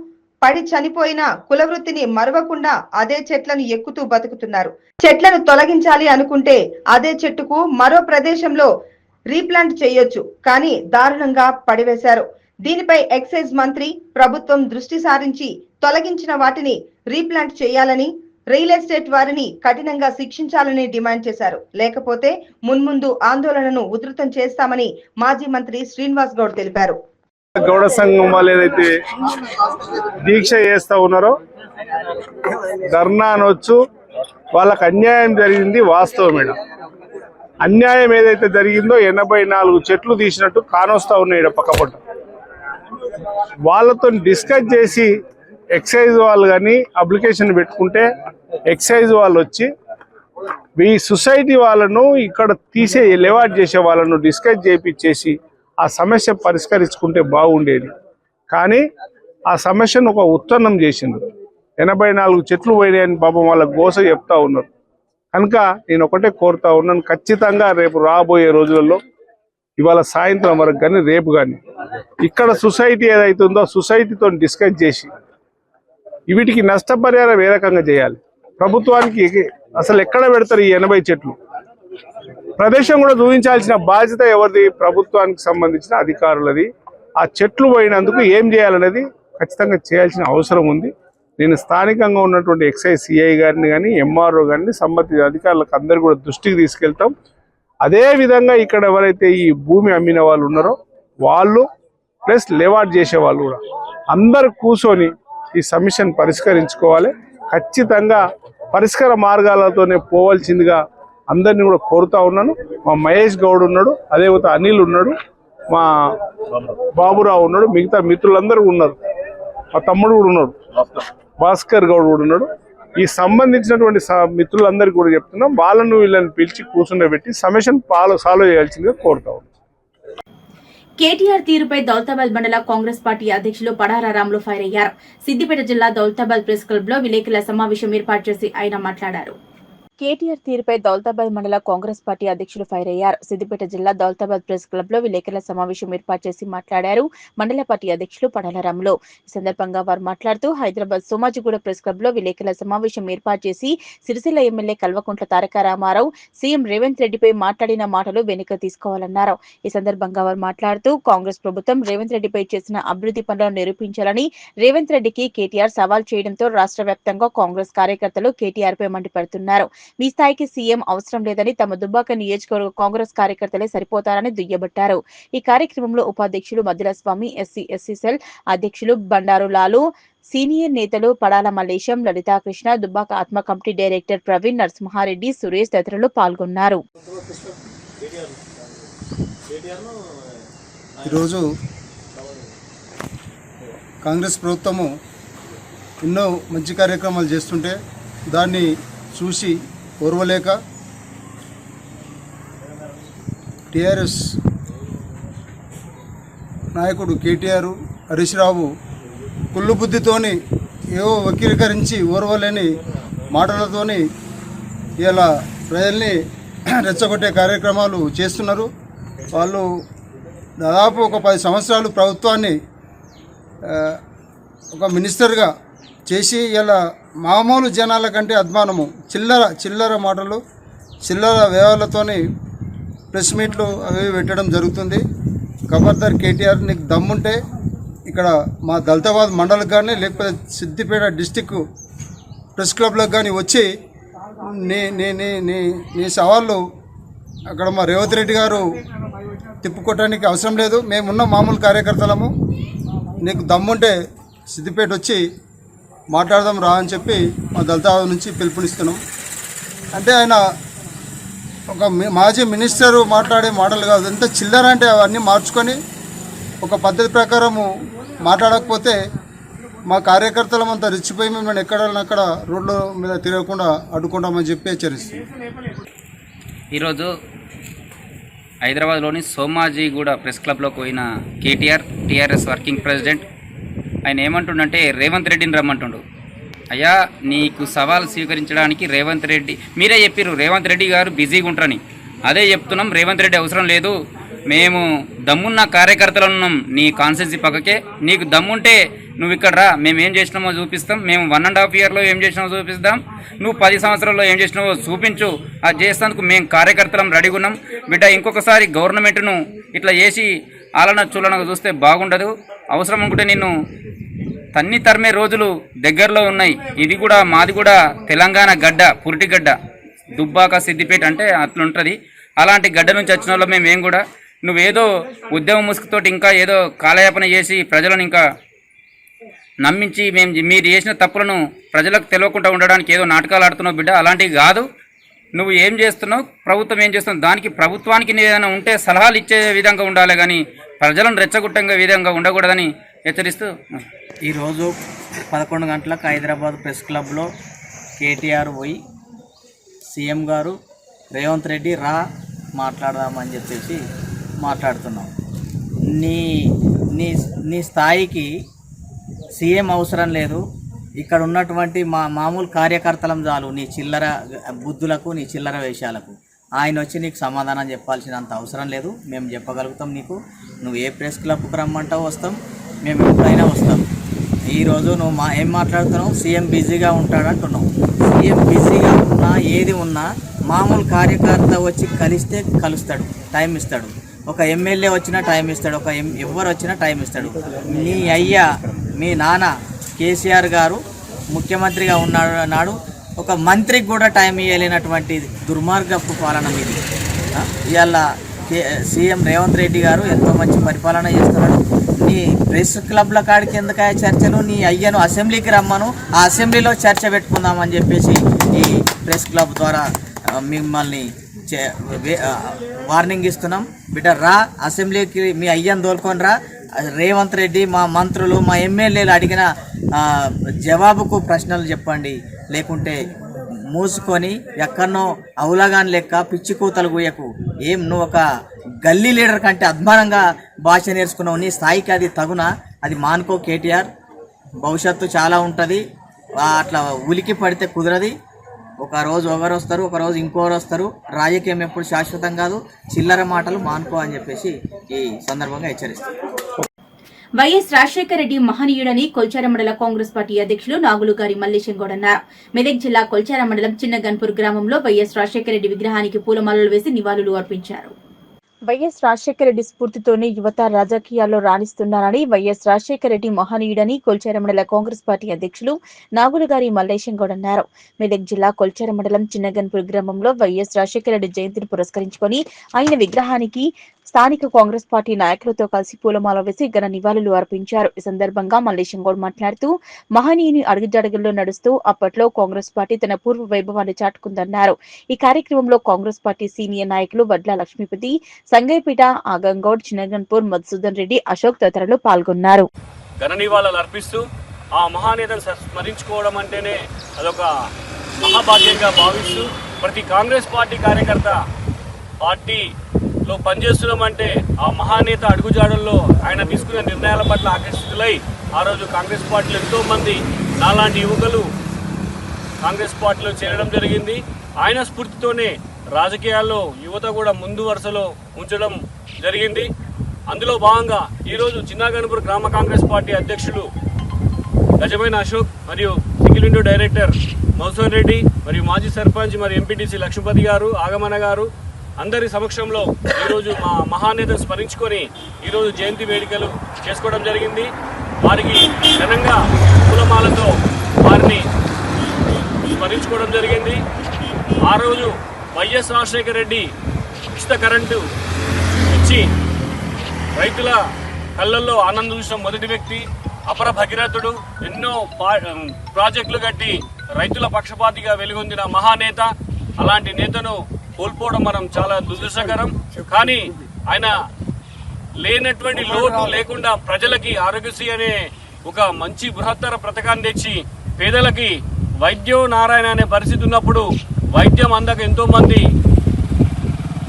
పడి చనిపోయిన కుల వృత్తిని మరవకుండా అదే చెట్లను ఎక్కుతూ బతుకుతున్నారు. చెట్లను తొలగించాలి అనుకుంటే అదే చెట్టుకు మరో ప్రదేశంలో రీప్లాంట్ చేయొచ్చు, కానీ దారుణంగా పడివేశారు. దీనిపై ఎక్సైజ్ మంత్రి ప్రభుత్వం దృష్టి సారించి తొలగించిన వాటిని రీప్లాంట్ చేయాలని, రియల్ ఎస్టేట్ వారిని కఠినంగా శిక్షించాలని డిమాండ్ చేశారు. లేకపోతే మున్ముందు ఆందోళనను ఉధృతం చేస్తామని మాజీ మంత్రి శ్రీనివాస్ గౌడ్ తెలిపారు. గౌడ సంఘం వాళ్ళు ఏదైతే దీక్ష చేస్తా ఉన్నారో, ధర్నా అనొచ్చు, వాళ్ళకు అన్యాయం జరిగింది వాస్తవం. మేడం అన్యాయం ఏదైతే జరిగిందో 84 చెట్లు తీసినట్టు కానొస్తా ఉన్నాయి పక్కపట్టు. వాళ్ళతో డిస్కస్ చేసి ఎక్సైజ్ వాళ్ళు కానీ అప్లికేషన్ పెట్టుకుంటే ఎక్సైజ్ వాళ్ళు వచ్చి ఈ సొసైటీ వాళ్ళను ఇక్కడ తీసే లెవాట్ చేసే వాళ్ళను డిస్కస్ చేపించేసి ఆ సమస్య పరిష్కరించుకుంటే బాగుండేది. కానీ ఆ సమస్యను ఒక ఉత్తన్నం చేసింది. 84 చెట్లు పోయినాయని పాపం వాళ్ళ గోస చెప్తా ఉన్నారు. కనుక నేను ఒకటే కోరుతా ఉన్నాను, ఖచ్చితంగా రేపు రాబోయే రోజులలో ఇవాళ సాయంత్రం వరకు కానీ రేపు కానీ ఇక్కడ సొసైటీ ఏదైతుందో సొసైటీతో డిస్కస్ చేసి వీటికి నష్టపరిహారం ఏ రకంగా చేయాలి, ప్రభుత్వానికి అసలు ఎక్కడ పెడతారు ఈ 80 చెట్లు, ప్రదేశం కూడా చూపించాల్సిన బాధ్యత ఎవరిది, ప్రభుత్వానికి సంబంధించిన అధికారులది. ఆ చెట్లు పోయినందుకు ఏం చేయాలనేది ఖచ్చితంగా చేయాల్సిన అవసరం ఉంది. నేను స్థానికంగా ఉన్నటువంటి ఎక్సైజ్ సిఐ గారిని కానీ ఎంఆర్ఓ గారిని సంబంధిత అధికారులకు అందరూ కూడా దృష్టికి తీసుకెళ్తాం. అదేవిధంగా ఇక్కడ ఎవరైతే ఈ భూమి అమ్మిన వాళ్ళు ఉన్నారో వాళ్ళు ప్లస్ లేవాట్ చేసే వాళ్ళు కూడా అందరు కూర్చొని ఈ సమస్యను పరిష్కరించుకోవాలి. ఖచ్చితంగా పరిష్కార మార్గాలతోనే పోవాల్సిందిగా అందరినీ కూడా కోరుతా ఉన్నాను. మా మహేష్ గౌడ్ ఉన్నాడు, అదేవిధంగా అనిల్ ఉన్నాడు, మా బాబురావు ఉన్నాడు, మిగతా మిత్రులందరూ ఉన్నారు, మా తమ్ముడు కూడా ఉన్నాడు, భాస్కర్ గౌడ్ కూడా ఉన్నాడు. ఈ సంబంధించినటువంటి మిత్రులందరికీ కూడా చెప్తున్నాం, వాళ్ళను వీళ్ళని పిలిచి కూర్చుండబెట్టి సమస్యను సాల్వ్ చేయాల్సిందిగా కోరుతా ఉన్నాం. కేటీఆర్ తీరుపై దౌలతాబాద్ మండల కాంగ్రెస్ పార్టీ అధ్యక్షులు పడారా రాములు ఫైర్ అయ్యారు. సిద్దిపేట జిల్లా దౌలతాబాద్ ప్రెస్ క్లబ్ లో విలేకరుల సమావేశం ఏర్పాటు చేసి ఆయన మాట్లాడారు. కేటీఆర్ తీరుపై దౌలతాబాద్ మండల కాంగ్రెస్ పార్టీ అధ్యక్షులు ఫైర్ అయ్యారు. సిద్దిపేట జిల్లా దౌలతాబాద్ ప్రెస్ క్లబ్ లో విలేకరుల సమావేశం ఏర్పాటు చేసి మాట్లాడారు మండల పార్టీ అధ్యక్షులు పడాల రాములు. ఈ సందర్భంగా వారు మాట్లాడుతూ హైదరాబాద్ సోమాజిగూడ ప్రెస్ క్లబ్ లో విలేకరుల సమావేశం ఏర్పాటు చేసి సిరిసిల్ల ఎమ్మెల్యే కల్వకుంట్ల తారక రామారావు సీఎం రేవంత్ రెడ్డిపై మాట్లాడిన మాటలు వెనుక తీసుకోవాలన్నారు. ఈ సందర్భంగా వారు మాట్లాడుతూ కాంగ్రెస్ ప్రభుత్వం రేవంత్ రెడ్డిపై చేసిన అభివృద్ధి పనులను నిరూపించాలని రేవంత్ రెడ్డికి కేటీఆర్ సవాల్ చేయడంతో రాష్ట్ర వ్యాప్తంగా కాంగ్రెస్ కార్యకర్తలు కేటీఆర్ పై మండిపడుతున్నారు. మీ స్థాయికి సీఎం అవసరం లేదని, తమ దుబ్బాక నియోజకవర్గ కాంగ్రెస్ కార్యకర్తలే సరిపోతారని దుయ్యబట్టారు. ఈ కార్యక్రమంలో ఉపాధ్యక్షులు మద్దుల స్వామి, ఎస్సీ సెల్ అధ్యక్షులు బండారు లాలు, సీనియర్ నేతలు పడాల మల్లేశం, లలితాకృష్ణ, దుబ్బాక ఆత్మ కమిటీ డైరెక్టర్ ప్రవీణ్, నరసింహారెడ్డి, సురేష్ తదితరులు పాల్గొన్నారు. ఈరోజు కాంగ్రెస్ ప్రభుత్వము ఎన్నో మంచి కార్యక్రమాలు చేస్తుంటే దాన్ని చూసి ఓర్వలేక టీఆర్ఎస్ నాయకుడు కేటీఆర్ హరీష్ రావు కుళ్ళు బుద్ధితోని ఏవో వక్రీకరించి ఓర్వలేని మాటలతోని ఇలా ప్రజల్ని రెచ్చగొట్టే కార్యక్రమాలు చేస్తున్నారు. వాళ్ళు దాదాపు ఒక 10 సంవత్సరాలు ప్రభుత్వాన్ని ఒక మినిస్టర్గా చేసి ఇలా మామూలు జనాల కంటే అధ్వానము చిల్లర మాటలు చిల్లర వ్యవహారాలతోని ప్రెస్ మీట్లు అవి పెట్టడం జరుగుతుంది. ఖబర్దార్ కేటీఆర్, నీకు దమ్ముంటే ఇక్కడ మా దళితాబాద్ మండలకు కానీ లేకపోతే సిద్దిపేట డిస్టిక్ ప్రెస్ క్లబ్లకు కానీ వచ్చి నీ సవాళ్ళు అక్కడ మా రేవంత్ రెడ్డి గారు తిప్పుకోవటానికి అవసరం లేదు. మేమున్న మామూలు కార్యకర్తలము. నీకు దమ్ముంటే సిద్దిపేట వచ్చి మాట్లాడదాం రా అని చెప్పి మా దళితాబాద్ నుంచి పిలుపునిస్తున్నాం. అంటే ఆయన ఒక మాజీ మినిస్టరు మాట్లాడే మాటలు కాదు, ఎంత చిల్లర అంటే అవన్నీ మార్చుకొని ఒక పద్ధతి ప్రకారము మాట్లాడకపోతే మా కార్యకర్తలమంతా రెచ్చిపోయి మేము ఎక్కడక్కడ రోడ్ల మీద తిరగకుండా అడ్డుకుంటామని చెప్పి హెచ్చరిస్తున్నాం. ఈరోజు హైదరాబాద్లోని సోమాజిగూడ ప్రెస్ క్లబ్లోకి పోయిన కేటీఆర్, టీఆర్ఎస్ వర్కింగ్ ప్రెసిడెంట్, ఆయన ఏమంటుండంటే రేవంత్ రెడ్డిని రమ్మంటుండు. అయ్యా, నీకు సవాల్ స్వీకరించడానికి రేవంత్ రెడ్డి, మీరే చెప్పిర్రు రేవంత్ రెడ్డి గారు బిజీగా ఉంటారని. అదే చెప్తున్నాం, రేవంత్ రెడ్డి అవసరం లేదు. మేము దమ్మున్న కార్యకర్తలు ఉన్నాం నీ కాన్స్టిట్యున్సీ పక్కకే. నీకు దమ్ముంటే నువ్వు ఇక్కడ రా, మేము ఏం చేసినామో చూపిస్తాం. మేము 1.5 ఇయర్లో ఏం చేసినామో చూపిస్తాం. నువ్వు 10 సంవత్సరాల్లో ఏం చేసినావో చూపించు. అది చేసేందుకు మేము కార్యకర్తలం రెడీగా ఉన్నాం. బిడ్డ, ఇంకొకసారి గవర్నమెంట్ను ఇట్లా చేసి ఆలన చూలనగా చూస్తే బాగుండదు. అవసరం అనుకుంటే నిన్ను తన్ని తరిమే రోజులు దగ్గరలో ఉన్నాయి. ఇది కూడా మాది కూడా తెలంగాణ గడ్డ, పురిటి గడ్డ, దుబ్బాక సిద్దిపేట అంటే అట్లుంటుంది. అలాంటి గడ్డ నుంచి వచ్చిన వాళ్ళు మేమేం కూడా నువ్వేదో ఉద్యమ ముసుగుతోటి ఇంకా ఏదో కాలయాపన చేసి ప్రజలను ఇంకా నమ్మించి మీరు చేసిన తప్పులను ప్రజలకు తెలియకుండా ఉండడానికి ఏదో నాటకాలు ఆడుతున్నావు బిడ్డ. అలాంటివి కాదు. నువ్వు ఏం చేస్తున్నావు, ప్రభుత్వం ఏం చేస్తున్నావు, దానికి ప్రభుత్వానికి ఏదైనా ఉంటే సలహాలు ఇచ్చే విధంగా ఉండాలి కానీ ప్రజలను రెచ్చగొట్టంగా విధంగా ఉండకూడదని హెచ్చరిస్తూ, ఈరోజు 11 గంటలకు హైదరాబాద్ ప్రెస్ క్లబ్లో కేటీఆర్ పోయి సీఎం గారు రేవంత్ రెడ్డి రా మాట్లాడదామని చెప్పేసి మాట్లాడుతున్నాం. నీ స్థాయికి సీఎం అవసరం లేదు. ఇక్కడ ఉన్నటువంటి మామూలు కార్యకర్తలం చాలు నీ చిల్లర బుద్ధులకు, నీ చిల్లర వేషాలకు. ఆయన వచ్చి నీకు సమాధానం చెప్పాల్సినంత అవసరం లేదు. మేము చెప్పగలుగుతాం నీకు. నువ్వు ఏ ప్రెస్ క్లబ్కి రమ్మంటావు వస్తాం, మేము ఎప్పుడైనా వస్తాం. ఈరోజు నువ్వు ఏం మాట్లాడుతున్నావు, సీఎం బిజీగా ఉంటాడంటున్నావు. సీఎం బిజీగా ఉన్నా ఏది ఉన్నా మామూలు కార్యకర్త వచ్చి కలిస్తే కలుస్తాడు, టైం ఇస్తాడు. ఒక ఎమ్మెల్యే వచ్చినా టైం ఇస్తాడు, ఎవరు వచ్చినా టైం ఇస్తాడు. నీ అయ్యా, మీ నాన్న కేసీఆర్ గారు ముఖ్యమంత్రిగా ఉన్నాడు, ఒక మంత్రికి కూడా టైం ఇవ్వలేనటువంటి దుర్మార్గపు పాలన మీది. ఇవాళ సీఎం రేవంత్ రెడ్డి గారు ఎంతో మంచి పరిపాలన చేస్తున్నాడు. నీ ప్రెస్ క్లబ్ల కాడికి ఎందుకు చర్చలు, నీ అయ్యను అసెంబ్లీకి రమ్మను, ఆ అసెంబ్లీలో చర్చ పెట్టుకుందామని చెప్పేసి ఈ ప్రెస్ క్లబ్ ద్వారా మిమ్మల్ని వార్నింగ్ ఇస్తున్నాం. బిడ్డ రా, అసెంబ్లీకి మీ అయ్యను తోలుకొని రా. రేవంత్ రెడ్డి, మా మంత్రులు, మా ఎమ్మెల్యేలు అడిగిన జవాబుకు ప్రశ్నలు చెప్పండి. లేకుంటే మూసుకొని ఎక్కడనో అవులగాని లెక్క పిచ్చి కూతలు కూయకు. నువ్వు ఒక గల్లీ లీడర్ కంటే అద్భుతంగా భాష నేర్చుకున్నావు. నీ స్థాయికి అది తగునా? అది మానుకో కేటీఆర్. భవిష్యత్తు చాలా ఉంటుంది. అట్లా ఉలికి పడితే కుదరది. ఒక రోజు ఒకరు వస్తారు, ఒక రోజు ఇంకోరు వస్తారు. రాజకీయం ఎప్పుడు శాశ్వతం కాదు. చిల్లర మాటలు మానుకో అని చెప్పేసి ఈ సందర్భంగా హెచ్చరిస్తారు. వైఎస్ రాజశేఖర రెడ్డి మహనీయుడని కొల్చార మండల కాంగ్రెస్ పార్టీ అధ్యక్షులు నాగులుగారి మల్లేశం గౌడ్ అన్నారు. మెదక్ జిల్లా కొల్చార మండలం చిన్నగన్పూర్ గ్రామంలో వైఎస్ రాజశేఖర రెడ్డి విగ్రహానికి పూలమాలలు వేసి నివాళులు అర్పించారు. వైఎస్ రాజశేఖర రెడ్డి స్ఫూర్తితోనే యువత రాజకీయాల్లో రాణిస్తున్నారని, వైఎస్ రాజశేఖర రెడ్డి మహనీయుడని కొల్చార మండల కాంగ్రెస్ పార్టీ అధ్యక్షులు నాగులుగారి మల్లేశం గౌడ్ అన్నారు. మెదక్ జిల్లా కొల్చార మండలం చిన్నగన్పూర్ గ్రామంలో వైఎస్ రాజశేఖర రెడ్డి జయంతిని పురస్కరించుకొని ఆయన విగ్రహానికి స్థానిక కాంగ్రెస్ పార్టీ నాయకులతో కలిసి పూలమాల వేసి ఘన నివాళులు అర్పించారు. ఈ సందర్భంగా మల్లేశం గౌడ్ మాట్లాడుతూ, మహనీయుని అడుగుజాడగల్లో నడుస్తూ అప్పట్లో కాంగ్రెస్ పార్టీ తన పూర్వ వైభవాన్ని చాటుకుందన్నారు. ఈ కార్యక్రమంలో కాంగ్రెస్ పార్టీ సీనియర్ నాయకులు వడ్ల లక్ష్మీపతి, సంగైపేట, ఆగంగౌడ్, చిన్నగన్పూర్, మధుసూదన్ రెడ్డి, అశోక్ తదితరులు పాల్గొన్నారు. ఘన నివాళులు అర్పిస్తూ ఆ మహానేతను స్మరించుకోవడం అంటేనే అదొక మహాభాగ్యంగా భావిస్తూ ప్రతి కాంగ్రెస్ పార్టీ కార్యకర్త పార్టీలో లో పనిచేస్తున్నామంటే ఆ మహానేత అడుగుజాడల్లో ఆయన తీసుకునే నిర్ణయాల పట్ల ఆకర్షితులై ఆ రోజు కాంగ్రెస్ పార్టీలో ఎంతోమంది నాలాంటి యువకులు కాంగ్రెస్ పార్టీలో చేరడం జరిగింది. ఆయన స్ఫూర్తితోనే రాజకీయాల్లో యువత కూడా ముందు వరుసలో ఉంచడం జరిగింది. అందులో భాగంగా ఈరోజు చిన్నగణపూర్ గ్రామ కాంగ్రెస్ పార్టీ అధ్యక్షులు గజమైన అశోక్ మరియు సింగిల్ విండో డైరెక్టర్ మౌసూన్ రెడ్డి మరియు మాజీ సర్పంచ్ మరియు ఎంపీటీసీ లక్ష్మీపతి గారు, ఆగమన గారు అందరి సమక్షంలో ఈరోజు మా మహానేతను స్మరించుకొని ఈరోజు జయంతి వేడుకలు చేసుకోవడం జరిగింది. వారికి ఘనంగా పూలమాలతో వారిని స్మరించుకోవడం జరిగింది. ఆ రోజు వైఎస్ రాజశేఖర రెడ్డి ఉచిత కరెంటు ఇచ్చి రైతుల కళ్ళల్లో ఆనందం చూసిన మొదటి వ్యక్తి, అపర భగీరథుడు, ఎన్నో ప్రాజెక్టులు కట్టి రైతుల పక్షపాతిగా వెలుగొందిన మహానేత. అలాంటి నేతను కోల్పోవడం మనం చాలా దురదృష్టకరం. కానీ ఆయన లేనటువంటి లోటు లేకుండా ప్రజలకి ఆరోగ్యశ్రీ అనే ఒక మంచి బృహత్తర పథకాన్ని తెచ్చి పేదలకి వైద్యం నారాయణ అనే పరిస్థితి ఉన్నప్పుడు వైద్యం అందక ఎంతో మంది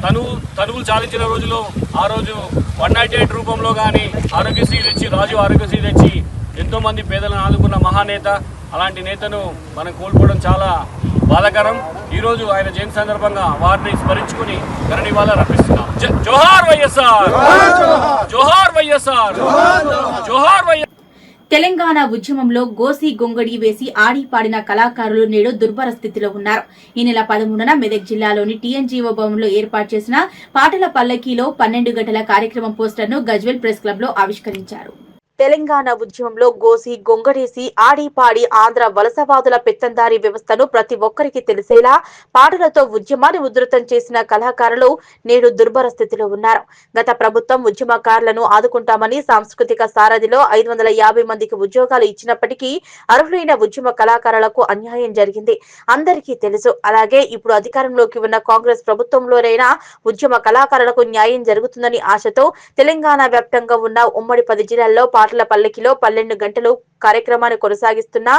తనువులు చాలించిన రోజులో ఆ రోజు 198 రూపంలో కానీ ఆరోగ్యశ్రీ తెచ్చి రాజు ఆరోగ్యశ్రీ తెచ్చి ఎంతో మంది పేదలను ఆదుకున్న మహానేత. అలాంటి నేతను మనం కోల్పోవడం చాలా బాధాకరం. ఈరోజు ఆయన జయంతి సందర్భంగా వారిని స్మరించుకుని ఘననివాళులు అర్పిస్తున్నాం. జోహార్ వైఎస్ఆర్, జోహార్ వైఎస్ఆర్, జోహార్ వైఎస్ఆర్. తెలంగాణ ఉద్యమంలో గోసి గొంగడి వేసి ఆడిపాడిన కళాకారులు నేడు దుర్భర స్థితిలో ఉన్నారు. ఈ నెల 13న మెదక్ జిల్లాలోని టీఎన్జీఓ భవన్లో ఏర్పాటు చేసిన పాటల పల్లకీలో 12 గంటల కార్యక్రమం పోస్టర్ను గజ్వెల్ ప్రెస్ క్లబ్ లో ఆవిష్కరించారు. తెలంగాణ ఉద్యమంలో గోసి గొంగడేసి ఆడిపాడి ఆంధ్ర వలసవాదుల పెత్తందారీ వ్యవస్థను ప్రతి ఒక్కరికి తెలిసేలా పాటలతో ఉద్యమాన్ని ఉధృతం చేసిన కళాకారులు నేడు దుర్భర స్థితిలో ఉన్నారు. గత ప్రభుత్వం ఉద్యమకారులను ఆదుకుంటామని సాంస్కృతిక సారథిలో 550 మందికి ఉద్యోగాలు ఇచ్చినప్పటికీ అర్హులైన ఉద్యమ కళాకారులకు అన్యాయం జరిగింది, అందరికీ తెలుసు. అలాగే ఇప్పుడు అధికారంలోకి ఉన్న కాంగ్రెస్ ప్రభుత్వంలోనైనా ఉద్యమ కళాకారులకు న్యాయం జరుగుతుందని ఆశతో తెలంగాణ వ్యాప్తంగా ఉన్న ఉమ్మడి 10 జిల్లాల్లో పాటల పల్లకిలో 12 గంటలు కార్యక్రమాన్ని కొనసాగిస్తున్న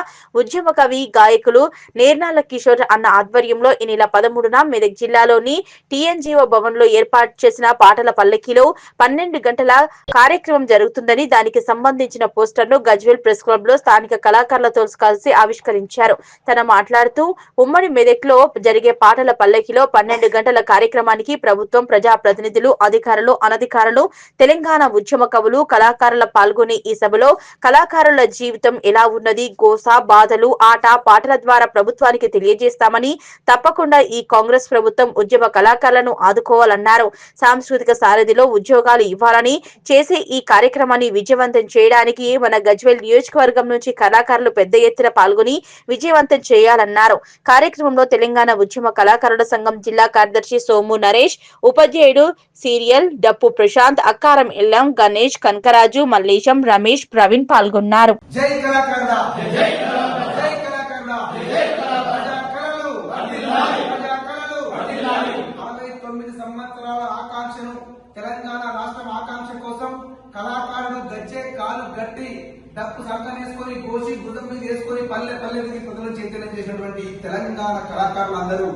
ఉద్యమ కవి గాయకులు నేర్నాల కిషోర్ అన్న ఆధ్వర్యంలో ఈ నెల 13న మెదక్ జిల్లాలోని టీఎన్జీఓ భవన్ లో ఏర్పాటు చేసిన పాటల పల్లకిలో 12 గంటల కార్యక్రమం జరుగుతుందని దానికి సంబంధించిన పోస్టర్ ను గజ్వెల్ ప్రెస్ క్లబ్ లో స్థానిక కళాకారులతో కలిసి ఆవిష్కరించారు. తన మాట్లాడుతూ ఉమ్మడి మెదక్ లో జరిగే పాటల పల్లకిలో 12 గంటల కార్యక్రమానికి ప్రభుత్వం, ప్రజాప్రతినిధులు, అధికారులు, అనధికారులు, తెలంగాణ ఉద్యమ కవులు, కళాకారుల పాల్గొని ఈ సభలో కళాకారుల జీవితం ఎలా ఉన్నది, గోస, బాధలు, ఆట పాటల ద్వారా ప్రభుత్వానికి తెలియజేస్తామని, తప్పకుండా ఈ కాంగ్రెస్ ప్రభుత్వం ఉద్యమ కళాకారులను ఆదుకోవాలన్నారు. సాంస్కృతిక సారథిలో ఉద్యోగాలు ఇవ్వాలని చేసే ఈ కార్యక్రమాన్ని విజయవంతం చేయడానికి మన గజ్వెల్ నియోజకవర్గం నుంచి కళాకారులు పెద్ద ఎత్తున పాల్గొని విజయవంతం చేయాలన్నారు. కార్యక్రమంలో తెలంగాణ ఉద్యమ కళాకారుల సంఘం జిల్లా కార్యదర్శి సోము నరేష్, ఉపాధ్యాయుడు సీరియల్ డప్పు ప్రశాంత్, అక్కారం ఎల్లం, గణేష్, కనకరాజు, మల్లేశం, రమేష్, ప్రవీణ్ పాల్గొన్నారు. జై కళాకారుడా, జై కళాకారుడా, జై కళాకారుడా, జై కళాకారుడా, కళలు వర్ధిల్లాలి, ప్రజా కళలు వర్ధిల్లాలి. 69 సంవత్సరాల ఆకాంక్షను, తెలంగాణ రాష్ట్రం ఆకాంక్ష కోసం కళాకారుడు గజ్జే కాలు గట్టి డప్పు సంకనేసుకొని గోసి భుజం మీద వేసుకొని పల్లె పల్లె తిరిగి ప్రజలను చైతన్యం చేసినటువంటి తెలంగాణ కళాకారులందరూ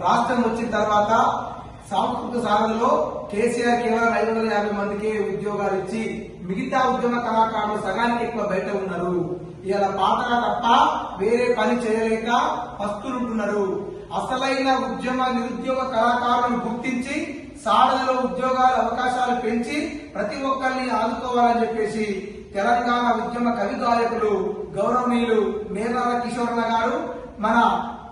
రాష్ట్రం వచ్చిన తర్వాత సాంస్కృతిక సాధనలో కేసీఆర్ కేవలం 550 మందికి ఉద్యోగాలు ఇచ్చి మిగతా ఉద్యమ కళాకారులు సగానికి ఎక్కువ బయట ఉన్నారు. ఇలా పాటల తప్ప వేరే పని చేయలేక పస్తులుంటున్నారు. అసలైన ఉద్యమ నిరుద్యోగ కళాకారులను గుర్తించి సాధనలో ఉద్యోగాల అవకాశాలు పెంచి ప్రతి ఒక్కరిని ఆదుకోవాలని చెప్పేసి తెలంగాణ ఉద్యమ కవి గాయకులు గౌరవనీయులు నేర్నాల కిషోర్ గారు మన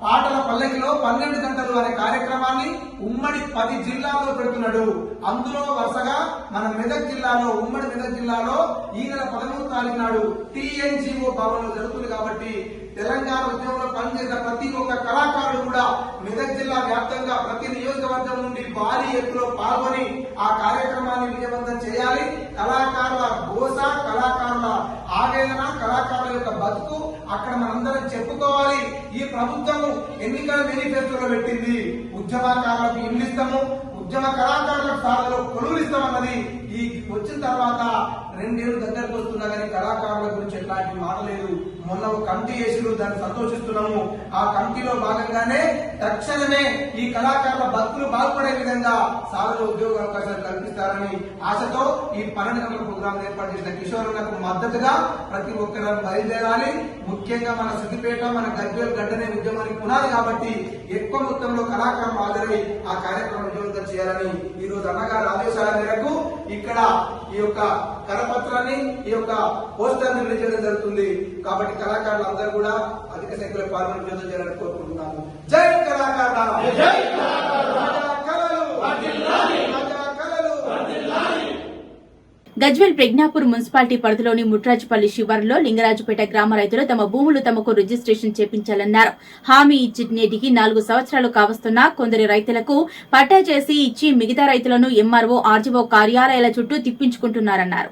పాటల పల్లకిలో 12 గంటలు అనే కార్యక్రమాన్ని ఉమ్మడి 10 జిల్లాల్లో పెడుతున్నాడు. అందులో వరుసగా మన మెదక్ జిల్లాలో, ఉమ్మడి మెదక్ జిల్లాలో ఈ నెల 13వ తారీఖు నాడు టీఎన్జీఓ భవన్ లో జరుగుతుంది. కాబట్టి తెలంగాణ ఉద్యమంలో పనిచేసిన ప్రతి ఒక్క కళాకారుడు కూడా మెదక్ జిల్లా వ్యాప్తంగా ప్రతి నియోజకవర్గం నుండి భారీ ఎత్తులో పాల్గొని ఆ కార్యక్రమాన్ని విజయవంతం చేయాలి. కళాకారుల గోస, కళాకారుల ఆవేదన, కళాకారుల యొక్క బతుకు అక్కడ మనందరం చెప్పుకోవాలి. ఈ ప్రభుత్వం ఎన్నికల మేనిఫెస్టోలో పెట్టింది ఉద్యమకారులకు ఇల్లు ఇస్తాము, ఉద్యమ కళాకారులకు సాధనలో కొలువులు ఇస్తామన్నది. ఈ వచ్చిన తర్వాత 2 ఏళ్లు దగ్గరకు వస్తున్నా కానీ కళాకారుల గురించి ఎట్లాంటి మాట లేదు. మొన్న ఒక కమిటీ చేసిరు, దాన్ని సంతోషిస్తున్నాము. ఆ కమిటీలో భాగంగానే తక్షణమే ఈ కళాకారుల బతుకులు బాగుపడే విధంగా సాధన ఉద్యోగ అవకాశాలు కల్పిస్తారని ఆశతో ఈ 12 గంటల ప్రోగ్రాం ఏర్పాటు చేసిన కిషోరులకు మద్దతుగా ప్రతి ఒక్కరూ బయలుదేరాలి. ముఖ్యంగా మన సిద్దిపేట, మన గజ్వేల్ గడ్డనే ఉద్యమానికి పునాది కాబట్టి ఎక్కువ మొత్తంలో కళాకారులు హాజరై ఆ కార్యక్రమం విజయవంతం చేయాలని ఈ రోజు అన్నగారి ఆదేశాల మేరకు ఇక్కడ ఈ యొక్క కరపత్రాన్ని, ఈ యొక్క పోస్టర్ ని రిలీజ్ చేయడం జరుగుతుంది. కాబట్టి కళాకారులు అందరూ కూడా అధిక సంఖ్యలో పాల్గొని విజయవంతం చేయాలని కోరుకుంటున్నాము. జై కళాకారుల, జై గజ్వేల్ ప్రజ్ఞాపూర్ మున్సిపాలిటీ పరిధిలోని ముట్రాజుపల్లి శివారులో లింగరాజుపేట గ్రామ రైతులు తమ భూములు తమకు రిజిస్ట్రేషన్ చేపించాలన్నారు. హామీ ఇచ్చి నేటికి 4 సంవత్సరాలు కావస్తున్నా కొందరి రైతులకు పట్టా చేసి ఇచ్చి మిగతా రైతులను ఎంఆర్ఓ, ఆర్జీఓ కార్యాలయాల చుట్టూ తిప్పించుకుంటున్నారన్నారు.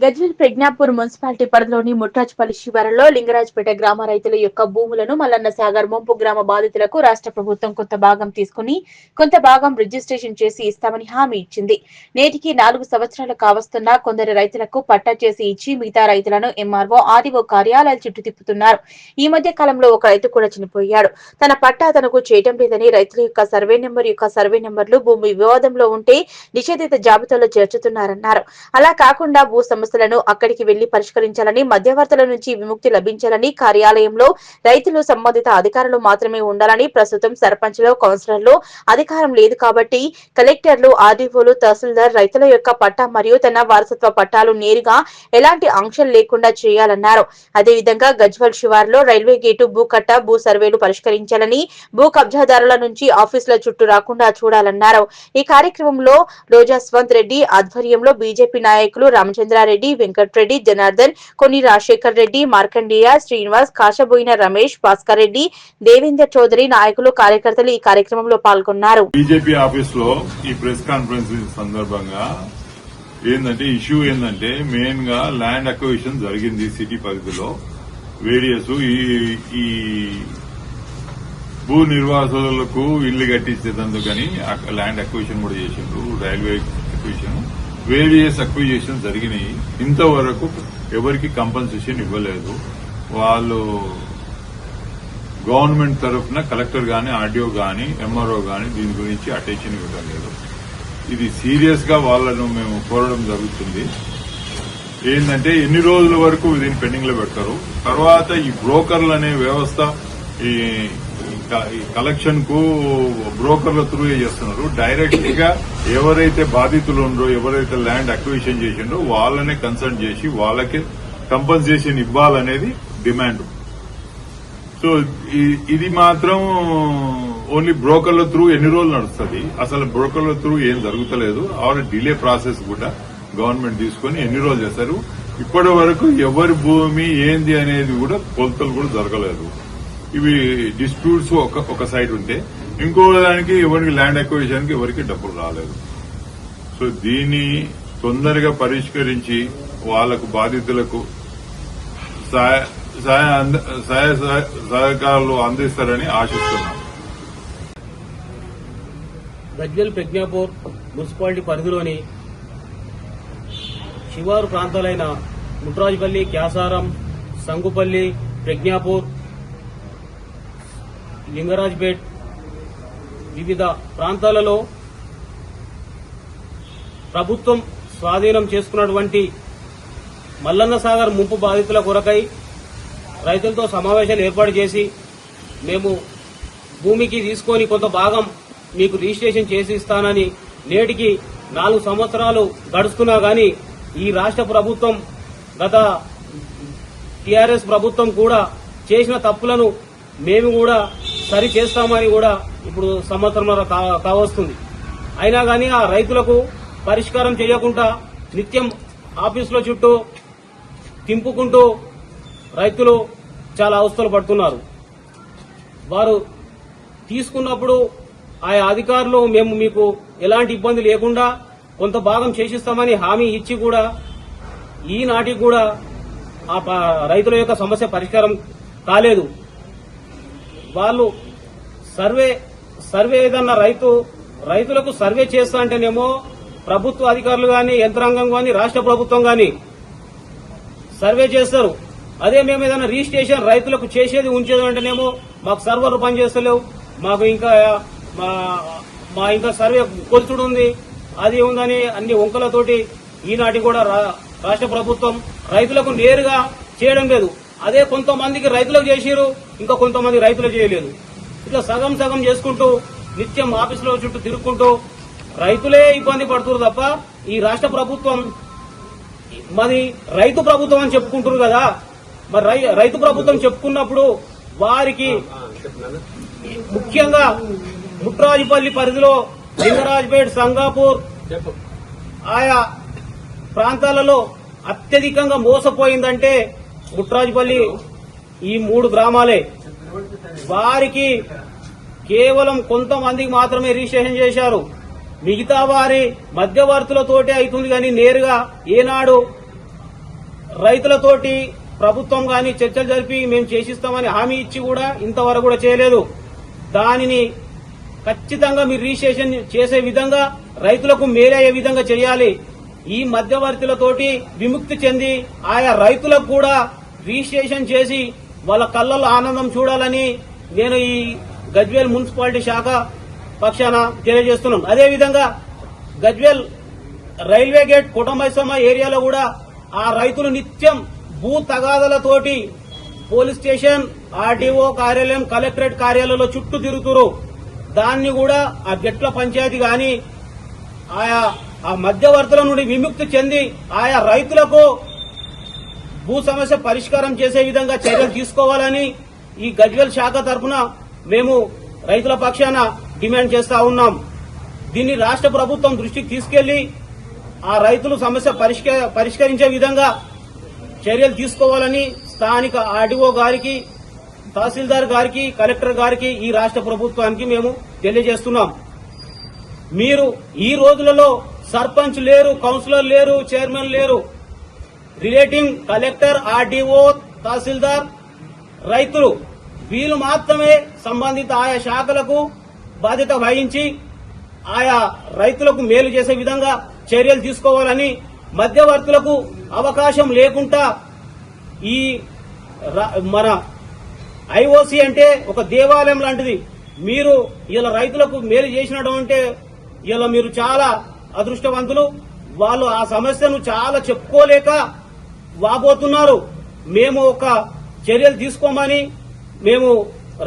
గజ్వేల్ ప్రజ్ఞాపూర్ మున్సిపాలిటీ పరిధిలోని ముట్రాజుపల్లి శివారులో లింగరాజుపేట గ్రామ రైతుల యొక్క భూములను మల్లన్న సాగర్ ముంపు గ్రామ బాధితులకు రాష్ట్ర ప్రభుత్వం కొంత భాగం తీసుకుని కొంత భాగం రిజిస్ట్రేషన్ చేసి ఇస్తామని హామీ ఇచ్చింది. నేటికి 4 సంవత్సరాలు కావస్తున్నా కొందరు రైతులకు పట్టా చేసి ఇచ్చి మిగతా రైతులను ఎంఆర్ఓ, ఆర్డీఓ కార్యాలయాల చుట్టూ తిప్పుతున్నారు. ఈ మధ్య కాలంలో ఒక రైతు కూడా చనిపోయాడు. తన పట్టా తనకు చేయడం లేదని రైతుల యొక్క సర్వే నెంబర్లు భూమి వివాదంలో ఉంటే నిషేధిత జాబితాలో చేర్చుతున్నారన్నారు. అలా కాకుండా భూ సమస్యలను అక్కడికి వెళ్లి పరిష్కరించాలని, మధ్యవర్తుల నుంచి విముక్తి లభించాలని, కార్యాలయంలో రైతులు సంబంధిత అధికారులు మాత్రమే ఉండాలని, ప్రస్తుతం సర్పంచ్లు, కౌన్సిలర్లు అధికారం లేదు కాబట్టి కలెక్టర్లు, ఆర్డీఓలు, తహసీల్దార్ రైతుల యొక్క పట్టా మరియు తన వారసత్వ పట్టాలు నేరుగా ఎలాంటి ఆంక్షలు లేకుండా చేయాలన్నారు. అదేవిధంగా గజ్వేల్ శివారులో రైల్వే గేటు, భూకట్ట, భూ సర్వేలు పరిష్కరించాలని, భూ కబ్జాదారుల నుంచి ఆఫీసుల చుట్టూ రాకుండా చూడాలన్నారు. ఈ కార్యక్రమంలో రోజాస్వంత్ రెడ్డి ఆధ్వర్యంలో బీజేపీ నాయకులు రామచంద్రారెడ్డి, వెంకట్రెడ్డి, జనార్దన్, కొన్ని రాజశేఖర్ రెడ్డి, మార్కండేయ, శ్రీనివాస్, కాశబోయిన రమేష్, భాస్కర్ రెడ్డి, దేవేందర్ చౌదరి నాయకులు, కార్యకర్తలు ఈ కార్యక్రమంలో పాల్గొన్నారు. బీజేపీ ఆఫీస్ లో ఈ ప్రెస్ కాన్ఫరెన్స్ సందర్భంగా ఇష్యూ ఏంటంటే మెయిన్ గా ల్యాండ్ అక్విజిషన్ జరిగింది సిటీ పరిధిలో. వేరియస్ ఈ భూ నిర్వాసులకు ఇల్లు కట్టించేందుకని ల్యాండ్ అక్విజిషన్ కూడా చేసిండ్రు. రైల్వే అక్విజిషన్, వేరియస్ అక్విజిషన్ జరిగినాయి. ఇంతవరకు ఎవరికి కంపన్సేషన్ ఇవ్వలేదు. వాళ్ళు గవర్నమెంట్ తరఫున కలెక్టర్ గాని, ఆర్డీఓ గాని, ఎంఆర్ఓ గాని దీని గురించి అటెన్షన్ ఇవ్వడం లేదు. ఇది సీరియస్ గా వాళ్ళను మేము కోరడం జరుగుతుంది. ఏంటంటే ఎన్ని రోజుల వరకు దీన్ని పెండింగ్ లో పెడతారు. తర్వాత ఈ బ్రోకర్లు అనే వ్యవస్థ ఈ కలెక్షన్ కు బ్రోకర్ల త్రూ చేస్తున్నారు. డైరెక్ట్ గా ఎవరైతే బాధితులు ఉన్నారో, ఎవరైతే ల్యాండ్ అక్విజిషన్ చేసిండ్రో వాళ్ళనే కన్సల్ట్ చేసి వాళ్ళకి కంపన్సేషన్ ఇవ్వాలనేది డిమాండ్. సో ఇది మాత్రం ఓన్లీ బ్రోకర్ల త్రూ ఎన్ని రోజులు నడుస్తుంది. అసలు బ్రోకర్ల త్రూ ఏం జరుగుతలేదు. ఆర్ డిలే ప్రాసెస్ కూడా గవర్నమెంట్ తీసుకుని ఎన్ని రోజులు చేశారు. ఇప్పటి వరకు ఎవరి భూమి ఏంది అనేది కూడా కొలతలు కూడా జరగలేదు. ఇవి డిస్ప్యూట్స్ ఒక సైడ్ ఉంటే ఇంకో దానికి ఎవరికి ల్యాండ్ అక్విజిషన్ కి ఎవరికి డబ్బులు రాలేదు. సో దీన్ని తొందరగా పరిష్కరించి వాళ్లకు బాధితులకు సహకారాలు అందిస్తారని ఆశిస్తున్నాం. గజ్వేల్ ప్రజ్ఞాపూర్ మున్సిపాలిటీ పరిధిలోని శివారు ప్రాంతాలైన ముట్రాజుపల్లి, క్యాసారం, సంగుపల్లి, ప్రజ్ఞాపూర్, లింగరాజ్పేట్ వివిధ ప్రాంతాలలో ప్రభుత్వం స్వాధీనం చేసుకున్నటువంటి మల్లన్న సాగర్ ముంపు బాధితుల కొరకై రైతులతో సమావేశాలు ఏర్పాటు చేసి మేము భూమికి తీసుకొని కొంత భాగం మీకు రిజిస్ట్రేషన్ చేసి ఇస్తానని నేటికి 4 సంవత్సరాలు గడుస్తున్నా గాని ఈ రాష్ట్ర ప్రభుత్వం, గత టీఆర్ఎస్ ప్రభుత్వం కూడా చేసిన తప్పులను మేము కూడా సరి చేస్తామని కూడా ఇప్పుడు సంవత్సరం కావస్తుంది. అయినా గానీ ఆ రైతులకు పరిష్కారం చేయకుండా నిత్యం ఆఫీసుల చుట్టూ తింపుకుంటూ రైతులు చాలా అవస్థలు పడుతున్నారు. వారు తీసుకున్నప్పుడు ఆయా అధికారులు మేము మీకు ఎలాంటి ఇబ్బంది లేకుండా కొంత భాగం చేసిస్తామని హామీ ఇచ్చి కూడా ఈనాటికి కూడా ఆ రైతుల యొక్క సమస్య పరిష్కారం కాలేదు. వాళ్ళు సర్వే ఏదన్నా రైతులకు సర్వే చేస్తా అంటేనేమో ప్రభుత్వ అధికారులు గాని, యంత్రాంగం గాని, రాష్ట్ర ప్రభుత్వం గాని సర్వే చేస్తారు. అదే మేము ఏదైనా రిజిస్ట్రేషన్ రైతులకు చేసేది ఉంచేది అంటేనేమో మాకు సర్వర్లు పనిచేస్తలేవు, మాకు ఇంకా మా ఇంకా సర్వే కొలుచుడు ఉంది, అది ఉందని అన్ని వంకలతోటి ఈనాటి కూడా రాష్ట్ర ప్రభుత్వం రైతులకు నేరుగా చేయడం లేదు. అదే కొంతమందికి రైతులకు చేసిరు, ఇంకా కొంతమంది రైతులు చేయలేదు. ఇట్లా సగం సగం చేసుకుంటూ నిత్యం ఆఫీసులో చుట్టూ తిరుగుకుంటూ రైతులే ఇబ్బంది పడుతున్నారు తప్ప ఈ రాష్ట్ర ప్రభుత్వం మరి రైతు ప్రభుత్వం అని చెప్పుకుంటున్నారు కదా. మరి రైతు ప్రభుత్వం చెప్పుకున్నప్పుడు వారికి ముఖ్యంగా ముట్రాజుపల్లి పరిధిలో లింగరాజ్పేట్, సంగాపూర్ ఆయా ప్రాంతాలలో అత్యధికంగా మోసపోయిందంటే ముట్రాజుపల్లి ఈ 3 గ్రామాలే. వారికి కేవలం కొంతమందికి మాత్రమే రిజిస్ట్రేషన్ చేశారు. మిగతా వారి మధ్యవర్తులతోటే అవుతుంది కానీ నేరుగా ఏనాడు రైతులతోటి ప్రభుత్వం గాని చర్చలు జరిపి మేము చేసిస్తామని హామీ ఇచ్చి కూడా ఇంతవరకు కూడా చేయలేదు. దానిని ఖచ్చితంగా మీరు రిజిస్ట్రేషన్ చేసే విధంగా రైతులకు మేలయ్యే విధంగా చేయాలి. ఈ మధ్యవర్తులతోటి విముక్తి చెంది ఆయా రైతులకు కూడా రిజిస్ట్రేషన్ చేసి వాళ్ళ కళ్ళల్లో ఆనందం చూడాలని నేను ఈ గజ్వేల్ మున్సిపాలిటీ శాఖ పక్షాన తెలియజేస్తున్నాం. అదేవిధంగా గజ్వేల్ రైల్వే గేట్ కుటుంబైసమ్మ ఏరియాలో కూడా ఆ రైతులు నిత్యం భూ తగాదాలతోటి పోలీస్ స్టేషన్, ఆర్డీఓ కార్యాలయం, కలెక్టరేట్ కార్యాలయంలో చుట్టూ తిరుగుతురు. దాన్ని కూడా ఆ గెట్ల పంచాయతీ గాని ఆయా ఆ మధ్యవర్తుల నుండి విముక్తి చెంది ఆయా రైతులకు భూ సమస్య పరిష్కారం చేసే విధంగా చర్యలు తీసుకోవాలని ఈ గజ్వేల్ శాఖ తరఫున మేము రైతుల పక్షాన డిమాండ్ చేస్తా ఉన్నాం. దీన్ని రాష్ట్ర ప్రభుత్వం దృష్టికి తీసుకెళ్లి ఆ రైతుల సమస్య పరిష్కరించే విధంగా చర్యలు తీసుకోవాలని స్థానిక ఆర్డీఓ గారికి, తహసీల్దార్ గారికి, కలెక్టర్ గారికి, ఈ రాష్ట్ర ప్రభుత్వానికి మేము తెలియజేస్తున్నాం. మీరు ఈ రోజులలో సర్పంచ్ లేరు, కౌన్సిలర్ లేరు, చైర్మన్ లేరు. రిలేటింగ్ కలెక్టర్, ఆర్డీఓ, తహసీల్దార్, రైతులు వీళ్ళు మాత్రమే సంబంధిత ఆయా శాఖలకు బాధ్యత వహించి ఆయా రైతులకు మేలు చేసే విధంగా చర్యలు తీసుకోవాలని, మధ్యవర్తులకు అవకాశం లేకుండా ఈ మన ఐఓసీ అంటే ఒక దేవాలయం లాంటిది. మీరు ఇలా రైతులకు మేలు చేసినట్టు అంటే ఇలా మీరు చాలా అదృష్టవంతులు. వాళ్ళు ఆ సమస్యను చాలా చెప్పుకోలేక వాపోతున్నారు. మేము ఒక చర్యలు తీసుకోమని మేము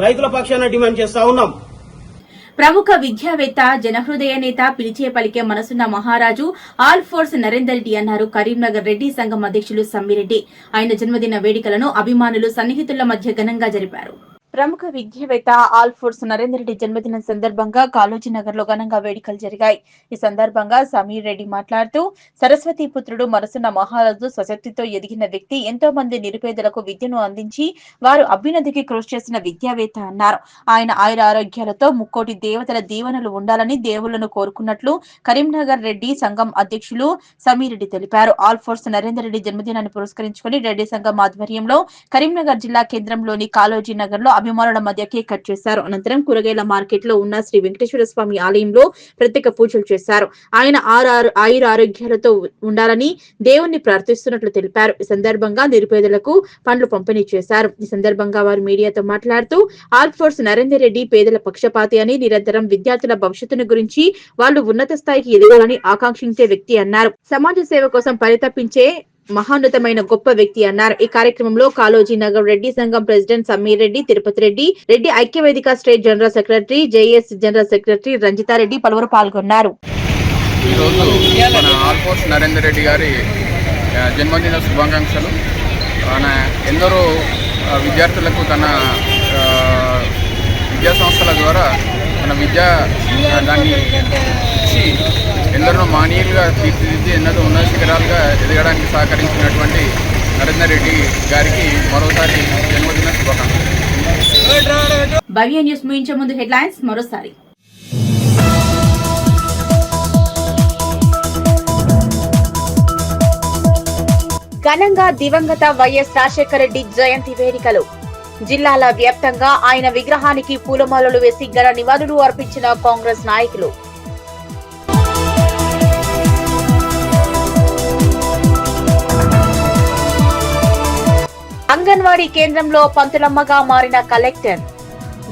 రైతుల పక్షాన డిమాండ్ చేస్తా ఉన్నాం. ప్రముఖ విద్యావేత్త, జనహృదయ నేత, పిలిచే పలికే మనసున్న మహారాజు ఆల్ ఫోర్స్ నరేందర్ రెడ్డి అన్నారు కరీంనగర్ రెడ్డి సంఘం అధ్యక్షులు సమ్మిరెడ్డి. ఆయన జన్మదిన వేడుకలను అభిమానులు, సన్నిహితుల మధ్య ఘనంగా జరిపారు. ప్రముఖ విద్యావేత్త ఆల్ ఫోర్స్ నరేందర్ రెడ్డి జన్మదినం సందర్భంగా కాళోజీనగర్ లో ఘనంగా వేడుకలు జరిగాయి. ఈ సందర్భంగా సమీర్ రెడ్డి మాట్లాడుతూ, సరస్వతి పుత్రుడు మనసున్న మహారాజు స్వశక్తితో ఎదిగిన వ్యక్తి, ఎంతో మంది నిరుపేదలకు విద్యను అందించి వారు అభ్యున్నతికి కృషి చేసిన విద్యావేత్త అన్నారు. ఆయన ఆయుర ఆరోగ్యాలతో ముక్కోటి దేవతల దీవెనలు ఉండాలని దేవుళ్లను కోరుకున్నట్లు కరీంనగర్ రెడ్డి సంఘం అధ్యక్షులు సమీర్ రెడ్డి తెలిపారు. ఆల్ ఫోర్స్ నరేందర్ రెడ్డి జన్మదినాన్ని పురస్కరించుకుని రెడ్డి సంఘం ఆధ్వర్యంలో కరీంనగర్ జిల్లా కేంద్రంలోని కాళోజీనగర్ లో అభిమానుల మధ్య కేక్ కట్ చేశారు. అనంతరం కూరగాయల మార్కెట్ లో ఉన్న శ్రీ వెంకటేశ్వర స్వామి ఆలయంలో ప్రత్యేక పూజలు చేశారు. ఆయన ఆయుర ఆరోగ్యాలతో ఉండాలని దేవుణ్ణి ప్రార్థిస్తున్నట్లు తెలిపారు. ఈ సందర్భంగా నిరుపేదలకు పండ్లు పంపిణీ చేశారు. ఈ సందర్భంగా వారు మీడియాతో మాట్లాడుతూ, ఆల్ ఫోర్స్ నరేందర్ రెడ్డి పేదల పక్షపాతి అని, నిరంతరం విద్యార్థుల భవిష్యత్తును గురించి వాళ్ళు ఉన్నత స్థాయికి ఎదగాలని ఆకాంక్షించే వ్యక్తి అన్నారు. సమాజ సేవ కోసం పరితపించే మహోన్నతమైన గొప్ప వ్యక్తి అన్నారు. ఈ కార్యక్రమంలో కాళోజీనగర్ రెడ్డి సంఘం ప్రెసిడెంట్ సమీర్ రెడ్డి, తిరుపతి రెడ్డి, రెడ్డి ఐక్యవేదిక state general secretary, JS general secretary Ranjitha Reddy పలువురు పాల్గొన్నారు. ఈరోజు మన ఆల్ ఫోర్స్ నరేందర్ రెడ్డి గారి జన్మదిన శుభాకాంక్షలు. ఆయన ఎందరో విద్యార్థులకు తన విద్యా సంస్థల ద్వారా మన విద్యా దాన్ని ఇచ్చి ఎందరో మానీయులుగా తీర్చిదిద్ది ఎన్నో ఉన్నత శిఖరాలుగా ఎదగడానికి సహకరించినటువంటి నరేందర్ రెడ్డి గారికి మరోసారి జన్మదిన శుభాకాంక్షలు. భవ్య న్యూస్ ముగించే ముందు హెడ్లైన్స్ మరోసారి. ఘనంగా దివంగత వైఎస్ రాజశేఖర రెడ్డి జయంతి వేడుకలు. జిల్లాల వ్యాప్తంగా ఆయన విగ్రహానికి పూలమాలలు వేసి ఘన నివాళులు అర్పించిన కాంగ్రెస్ నాయకులు. అంగన్వాడీ కేంద్రంలో పంతులమ్మగా మారిన కలెక్టర్.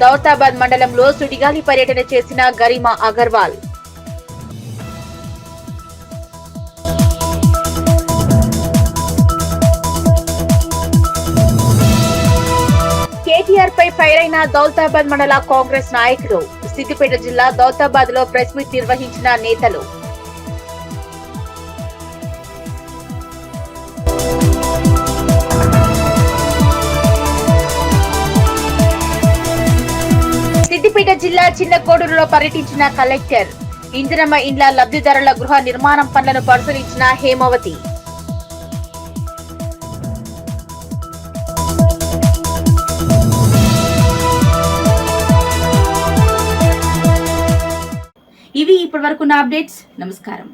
దౌతాబాద్ మండలంలో సుడిగాలి పర్యటన చేసిన గరిమా అగర్వాల్. కేటీఆర్ పై ఫైర్ అయిన దౌతాబాద్ మండల కాంగ్రెస్ నాయకులు. సిద్దిపేట జిల్లా దౌతాబాద్ లో ప్రెస్ మీట్ నిర్వహించిన నేతలు. సిద్దిపేట జిల్లా చిన్నకోడూరులో పర్యటించిన కలెక్టర్. ఇందిరమ్మ ఇండ్ల లబ్ధిదారుల గృహ నిర్మాణం పనులను పరిశీలించిన హేమావతి. ఇవి ఇప్పటివరకున్న అప్డేట్స్. నమస్కారం.